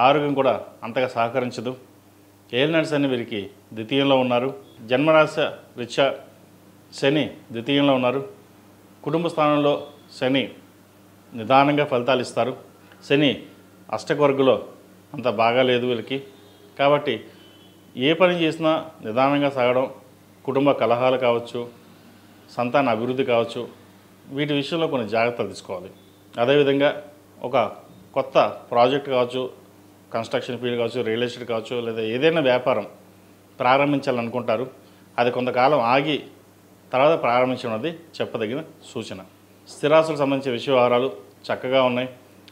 ఆరోగ్యం కూడా అంతగా సహకరించదు. ఏలినాడ్స్ అని వీరికి ద్వితీయంలో ఉన్నారు. జన్మరాశి రీత్యా శని ద్వితీయంలో ఉన్నారు. కుటుంబ స్థానంలో శని నిదానంగా ఫలితాలు ఇస్తారు. శని అష్టకవర్గులో అంత బాగాలేదు వీళ్ళకి. కాబట్టి ఏ పని చేసినా నిదానంగా సాగడం, కుటుంబ కలహాలు కావచ్చు, సంతాన అభివృద్ధి కావచ్చు, వీటి విషయంలో కొన్ని జాగ్రత్తలు తీసుకోవాలి. అదేవిధంగా ఒక కొత్త ప్రాజెక్ట్ కావచ్చు, కన్స్ట్రక్షన్ ఫీల్డ్ కావచ్చు, రియల్ ఎస్టేట్ కావచ్చు, లేదా ఏదైనా వ్యాపారం ప్రారంభించాలనుకుంటారు. అది కొంతకాలం ఆగి తర్వాత ప్రారంభించడం అనేది చెప్పదగిన సూచన. స్థిరాస్తులకు సంబంధించిన విషయవహారాలు చక్కగా ఉన్నాయి.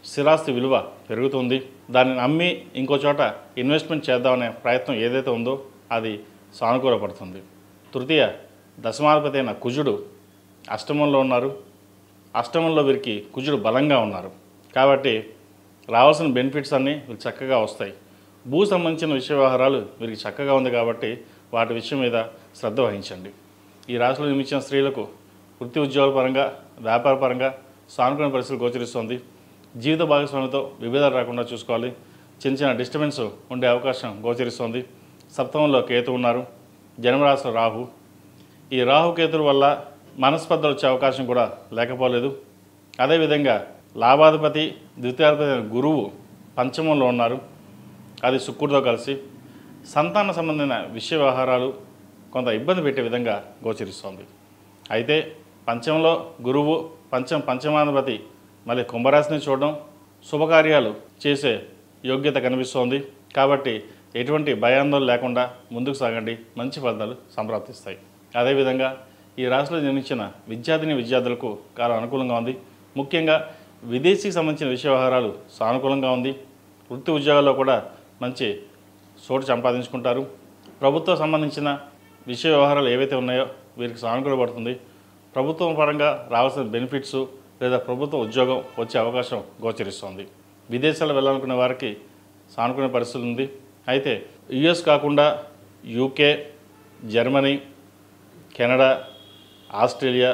స్థిరాస్తి విలువ పెరుగుతుంది. దాన్ని నమ్మి ఇంకో చోట ఇన్వెస్ట్మెంట్ చేద్దామనే ప్రయత్నం ఏదైతే ఉందో అది సానుకూలపడుతుంది. తృతీయ దశమాధిపతి అయిన కుజుడు అష్టమంలో ఉన్నారు. అష్టమంలో వీరికి కుజుడు బలంగా ఉన్నారు. కాబట్టి రావాల్సిన బెనిఫిట్స్ అన్నీ వీరికి చక్కగా వస్తాయి. భూ సంబంధించిన విషయ వ్యవహారాలు వీరికి చక్కగా ఉంది కాబట్టి వాటి విషయం మీద శ్రద్ధ వహించండి. ఈ రాశిలో నిర్మించిన స్త్రీలకు వృత్తి ఉద్యోగాల పరంగా, వ్యాపార పరంగా సానుకూల పరిస్థితులు గోచరిస్తుంది. జీవిత భాగస్వామితో విభేదాలు రాకుండా చూసుకోవాలి. చిన్న చిన్న డిస్టర్బెన్స్ ఉండే అవకాశం గోచరిస్తోంది. సప్తమంలో కేతు ఉన్నారు, జన్మరాశిలో రాహు. ఈ రాహుకేతుల వల్ల మనస్పర్ధలు వచ్చే అవకాశం కూడా లేకపోలేదు. అదేవిధంగా లాభాధిపతి ద్వితీయాధిపతి అయిన గురువు పంచమంలో ఉన్నారు, అది శుక్రుడితో కలిసి సంతాన సంబంధమైన విషయ వ్యవహారాలు కొంత ఇబ్బంది పెట్టే విధంగా గోచరిస్తోంది. అయితే పంచమంలో గురువు పంచమాధిపతి మళ్ళీ కుంభరాశిని చూడడం శుభకార్యాలు చేసే యోగ్యత కనిపిస్తోంది. కాబట్టి ఎటువంటి భయాందోళన లేకుండా ముందుకు సాగండి, మంచి ఫలితాలు సంప్రాప్తిస్తాయి. అదేవిధంగా ఈ రాశిలో జన్మించిన విద్యార్థులకు కాలం అనుకూలంగా ఉంది. ముఖ్యంగా విదేశీకి సంబంధించిన విషయ వ్యవహారాలు సానుకూలంగా ఉంది. వృత్తి ఉద్యోగాల్లో కూడా మంచి చోటు సంపాదించుకుంటారు. ప్రభుత్వం సంబంధించిన విషయ వ్యవహారాలు ఏవైతే ఉన్నాయో వీరికి సానుకూలపడుతుంది. ప్రభుత్వం పరంగా రావాల్సిన బెనిఫిట్స్ లేదా ప్రభుత్వ ఉద్యోగం వచ్చే అవకాశం గోచరిస్తోంది. విదేశాలు వెళ్ళాలనుకునే వారికి సానుకూల పరిస్థితి ఉంది. అయితే యుఎస్ కాకుండా UK, Germany, Canada, Australia,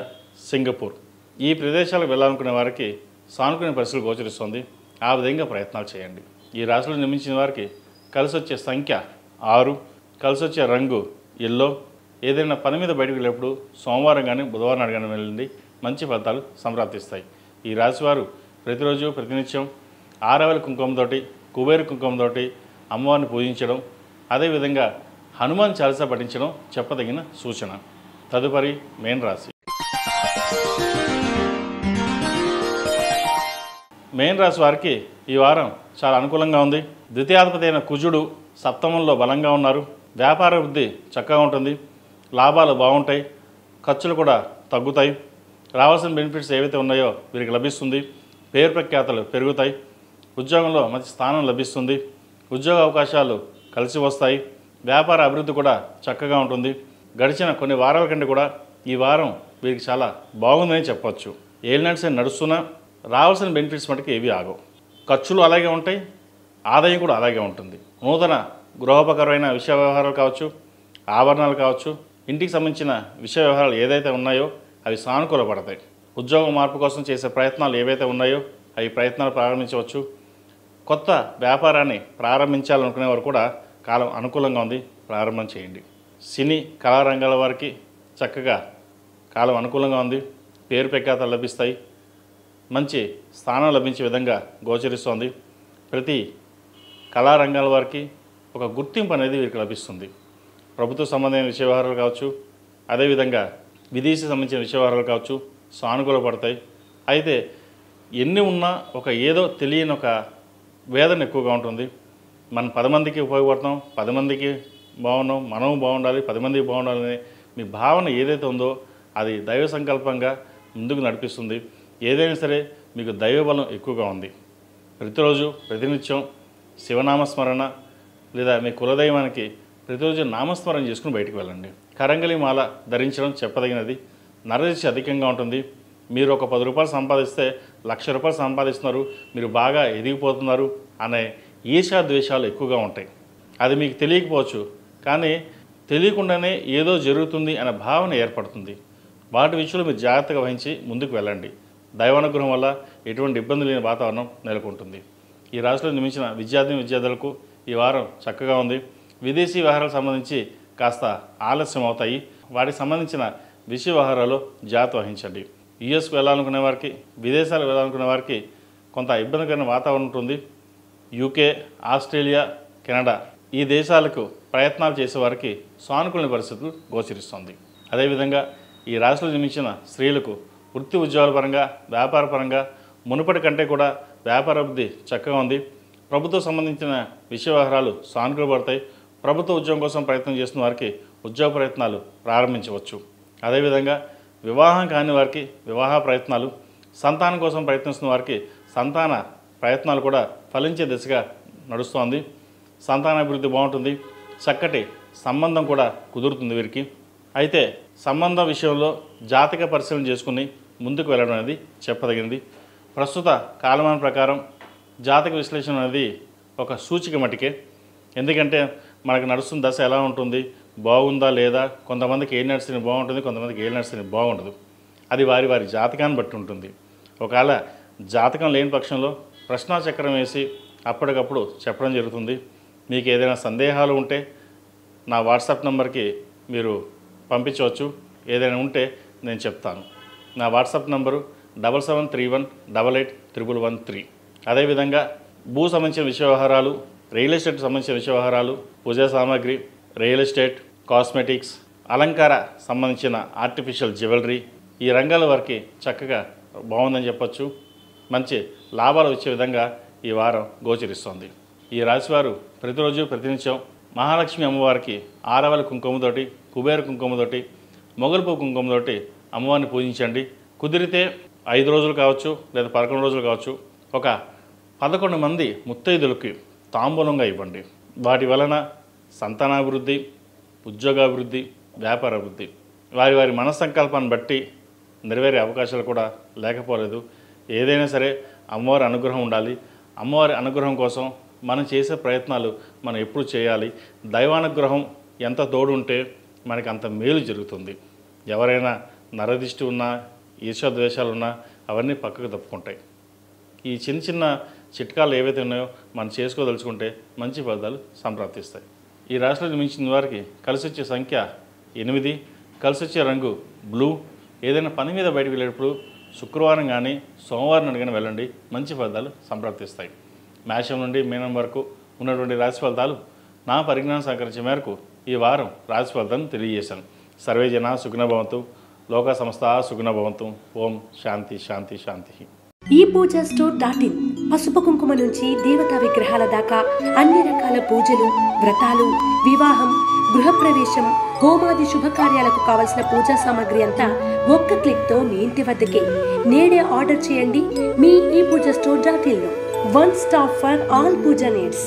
Singapore ఈ ప్రదేశాలకు వెళ్ళాలనుకునే వారికి సానుకూల పరిస్థితులు గోచరిస్తుంది. ఆ విధంగా ప్రయత్నాలు చేయండి. ఈ రాశిలో నిర్మించిన వారికి కలిసి వచ్చే సంఖ్య 6, కలిసి వచ్చే రంగు ఎల్లో. ఏదైనా పని మీద బయటకు వెళ్ళేప్పుడు సోమవారం కానీ బుధవారం నాడు కానీ వెళ్ళండి, మంచి ఫలితాలు సంప్రాప్తిస్తాయి. ఈ రాశివారు ప్రతిరోజు ప్రతినిత్యం ఆరవెల కుంకుమతోటి, కుబేర కుంకుమతోటి అమ్మవారిని పూజించడం, అదేవిధంగా హనుమాన్ చాలీసా పఠించడం చెప్పదగిన సూచన. తదుపరి మేన్ రాశి. మేన్ రాశి వారికి ఈ వారం చాలా అనుకూలంగా ఉంది. ద్వితీయాధిపతి అయిన కుజుడు సప్తమంలో బలంగా ఉన్నారు. వ్యాపార వృద్ధి చక్కగా ఉంటుంది, లాభాలు బాగుంటాయి, ఖర్చులు కూడా తగ్గుతాయి. రావాల్సిన బెనిఫిట్స్ ఏవైతే ఉన్నాయో వీరికి లభిస్తుంది. పేరు ప్రఖ్యాతలు పెరుగుతాయి. ఉద్యోగంలో మంచి స్థానం లభిస్తుంది. ఉద్యోగ అవకాశాలు కలిసి వస్తాయి. వ్యాపార అభివృద్ధి కూడా చక్కగా ఉంటుంది. గడిచిన కొన్ని వారాల కంటే కూడా ఈ వారం వీరికి చాలా బాగుందని చెప్పవచ్చు. ఏలినాడ్స్ నడుస్తున్నా రావాల్సిన బెనిఫిట్స్ మటుకు ఏవి ఆగవు. ఖర్చులు అలాగే ఉంటాయి, ఆదాయం కూడా అలాగే ఉంటుంది. నూతన గృహోపకరమైన విషయ వ్యవహారాలు కావచ్చు, ఆభరణాలు కావచ్చు, ఇంటికి సంబంధించిన విషయ వ్యవహారాలు ఏదైతే ఉన్నాయో అవి సానుకూలపడతాయి. ఉద్యోగ మార్పు కోసం చేసే ప్రయత్నాలు ఏవైతే ఉన్నాయో అవి ప్రయత్నాలు ప్రారంభించవచ్చు. కొత్త వ్యాపారాన్ని ప్రారంభించాలనుకునే వారు కూడా కాలం అనుకూలంగా ఉంది, ప్రారంభం చేయండి. సినీ కళారంగాల వారికి చక్కగా కాలం అనుకూలంగా ఉంది. పేరు ప్రఖ్యాతలు లభిస్తాయి. మంచి స్థానం లభించే విధంగా గోచరిస్తోంది. ప్రతి కళారంగాల వారికి ఒక గుర్తింపు అనేది వీరికి లభిస్తుంది. ప్రభుత్వ సంబంధమైన విషయ వ్యవహారాలు కావచ్చు, అదేవిధంగా విదేశీ సంబంధించిన విషయ వ్యవహారాలు కావచ్చు, సానుకూలపడతాయి. అయితే ఎన్ని ఉన్నా ఒక ఏదో తెలియని ఒక వేదన ఎక్కువగా ఉంటుంది. మనం 10 మందికి ఉపయోగపడతాం, 10 మందికి బాగున్నాం, మనం బాగుండాలి, 10 మందికి బాగుండాలనే మీ భావన ఏదైతే ఉందో అది దైవ సంకల్పంగా ముందుకు నడిపిస్తుంది. ఏదైనా సరే మీకు దైవబలం ఎక్కువగా ఉంది. ప్రతిరోజు ప్రతినిత్యం శివనామస్మరణ లేదా మీ కులదైవానికి ప్రతిరోజు నామస్మరణ చేసుకుని బయటికి వెళ్ళండి. కరంగలి మాల ధరించడం చెప్పదగినది. నరదిశ అధికంగా ఉంటుంది. మీరు ఒక 10 రూపాయలు సంపాదిస్తే 1,00,000 రూపాయలు సంపాదిస్తున్నారు, మీరు బాగా ఎదిగిపోతున్నారు అనే ఈర్ష్యా ద్వేషాలు ఎక్కువగా ఉంటాయి. అది మీకు తెలియకపోవచ్చు, కానీ తెలియకుండానే ఏదో జరుగుతుంది అనే భావన ఏర్పడుతుంది. వాటి విషయంలో మీరు జాగ్రత్తగా వహించి ముందుకు వెళ్ళండి. దైవానుగ్రహం వల్ల ఎటువంటి ఇబ్బంది లేని వాతావరణం నెలకొంటుంది. ఈ రాశిలో నిర్మించిన విద్యార్థులకు ఈ వారం చక్కగా ఉంది. విదేశీ వ్యవహారాలకు సంబంధించి కాస్త ఆలస్యం అవుతాయి. వాటికి సంబంధించిన విషయ వ్యవహారాలు జాగ్రత్త వహించండి. యుఎస్కి వెళ్ళాలనుకునే వారికి, విదేశాలకు వెళ్ళాలనుకునే వారికి కొంత ఇబ్బందికరమైన వాతావరణం ఉంటుంది. యూకే, ఆస్ట్రేలియా, కెనడా ఈ దేశాలకు ప్రయత్నాలు చేసేవారికి సానుకూల పరిస్థితులు గోచరిస్తుంది. అదేవిధంగా ఈ రాశిలో జన్మించిన స్త్రీలకు వృత్తి ఉద్యోగాల పరంగా, వ్యాపార పరంగా మునుపటి కంటే కూడా వ్యాపార అభివృద్ధి చక్కగా ఉంది. ప్రభుత్వం సంబంధించిన విషయ వ్యవహారాలు సానుకూలపడతాయి. ప్రభుత్వ ఉద్యోగం కోసం ప్రయత్నం చేస్తున్న వారికి ఉద్యోగ ప్రయత్నాలు ప్రారంభించవచ్చు. అదేవిధంగా వివాహం కాని వారికి వివాహ ప్రయత్నాలు, సంతానం కోసం ప్రయత్నిస్తున్న వారికి సంతాన ప్రయత్నాలు కూడా ఫలించే దిశగా నడుస్తోంది. సంతానాభివృద్ధి బాగుంటుంది. చక్కటి సంబంధం కూడా కుదురుతుంది వీరికి. అయితే సంబంధం విషయంలో జాతక పరిశీలన చేసుకుని ముందుకు వెళ్ళడం అనేది చెప్పదగినది. ప్రస్తుత కాలమాన ప్రకారం జాతక విశ్లేషణ అనేది ఒక సూచిక మటుకే. ఎందుకంటే మనకు నడుస్తున్న దశ ఎలా ఉంటుంది, బాగుందా లేదా, కొంతమందికి ఏ నడుస్తుంది బాగుంటుంది, కొంతమందికి ఏ నడుస్తుంది బాగుండదు. అది వారి వారి జాతకాన్ని బట్టి ఉంటుంది. ఒకవేళ జాతకం లేని పక్షంలో ప్రశ్నాచక్రం వేసి అప్పటికప్పుడు చెప్పడం జరుగుతుంది. మీకు ఏదైనా సందేహాలు ఉంటే నా వాట్సాప్ నెంబర్కి మీరు పంపించవచ్చు. ఏదైనా ఉంటే నేను చెప్తాను. నా వాట్సాప్ నంబరు 7731881113. అదేవిధంగా భూ సంబంధించిన విషయ వ్యవహారాలు, రియల్ ఎస్టేట్ సంబంధించిన విషయ వ్యవహారాలు, పూజా సామాగ్రి, రియల్ ఎస్టేట్, కాస్మెటిక్స్, అలంకార సంబంధించిన ఆర్టిఫిషియల్ జ్యువెలరీ, ఈ రంగాల వారికి చక్కగా బాగుందని చెప్పొచ్చు. మంచి లాభాలు వచ్చే విధంగా ఈ వారం గోచరిస్తోంది. ఈ రాశివారు ప్రతిరోజు ప్రతినిత్యం మహాలక్ష్మి అమ్మవారికి ఆరవల కుంకుమతోటి, కుబేర కుంకుమతోటి, మొగలుపు కుంకుమతోటి అమ్మవారిని పూజించండి. కుదిరితే 5 రోజులు కావచ్చు, లేదా 11 రోజులు కావచ్చు, ఒక 11 మంది ముత్తైదులకి తాంబూలంగా ఇవ్వండి. వాటి వలన సంతానాభివృద్ధి, ఉద్యోగాభివృద్ధి, వ్యాపార అభివృద్ధి వారి వారి మనస్సంకల్పాన్ని బట్టి నెరవేరే అవకాశాలు కూడా లేకపోలేదు. ఏదైనా సరే అమ్మవారి అనుగ్రహం ఉండాలి. అమ్మవారి అనుగ్రహం కోసం మనం చేసే ప్రయత్నాలు మనం ఎప్పుడు చేయాలి. దైవానుగ్రహం ఎంత తోడుంటే మనకి అంత మేలు జరుగుతుంది. ఎవరైనా నరదిష్టి ఉన్నా, ఈర్ష్యాద్వేషాలు ఉన్నా అవన్నీ పక్కకు తప్పుకుంటాయి. ఈ చిన్న చిన్న చిట్కాలు ఏవైతే ఉన్నాయో మనం చేసుకోదలుచుకుంటే మంచి ఫలితాలు సంప్రాప్తిస్తాయి. ఈ రాశిలో జన్మించిన వారికి కలిసి వచ్చే సంఖ్య 8, కలిసి వచ్చే రంగు బ్లూ. ఏదైనా పని మీద బయటకు వెళ్ళేటప్పుడు శుక్రవారం కానీ సోమవారం నాడు కానీ వెళ్ళండి, మంచి ఫలితాలు సంప్రాప్తిస్తాయి. మేషం నుండి మీనం వరకు ఉన్నటువంటి రాశి ఫలితాలు నా పరిజ్ఞానం సహకరించే మేరకు ఈ వారం రాశి ఫలితాలను తెలియజేశాను. సర్వే జన సుఖినో భవంతు, లోక సమస్త సుఖినో భవంతు. ఓం శాంతి శాంతి శాంతి. ePoojaStore.in పసుపు కుంకుమ నుంచి దేవతా విగ్రహాల దాకా అన్ని రకాల పూజలు, వ్రతాలు, వివాహం, గృహప్రవేశం, హోమాది శుభకార్యాలకు కావలసిన పూజా సామాగ్రి అంతా ఒక్క క్లిక్తో మీ ఇంటి వద్దకే. నేడే ఆర్డర్ చేయండి మీ ePoojaStore.in లో. One stop for all puja needs.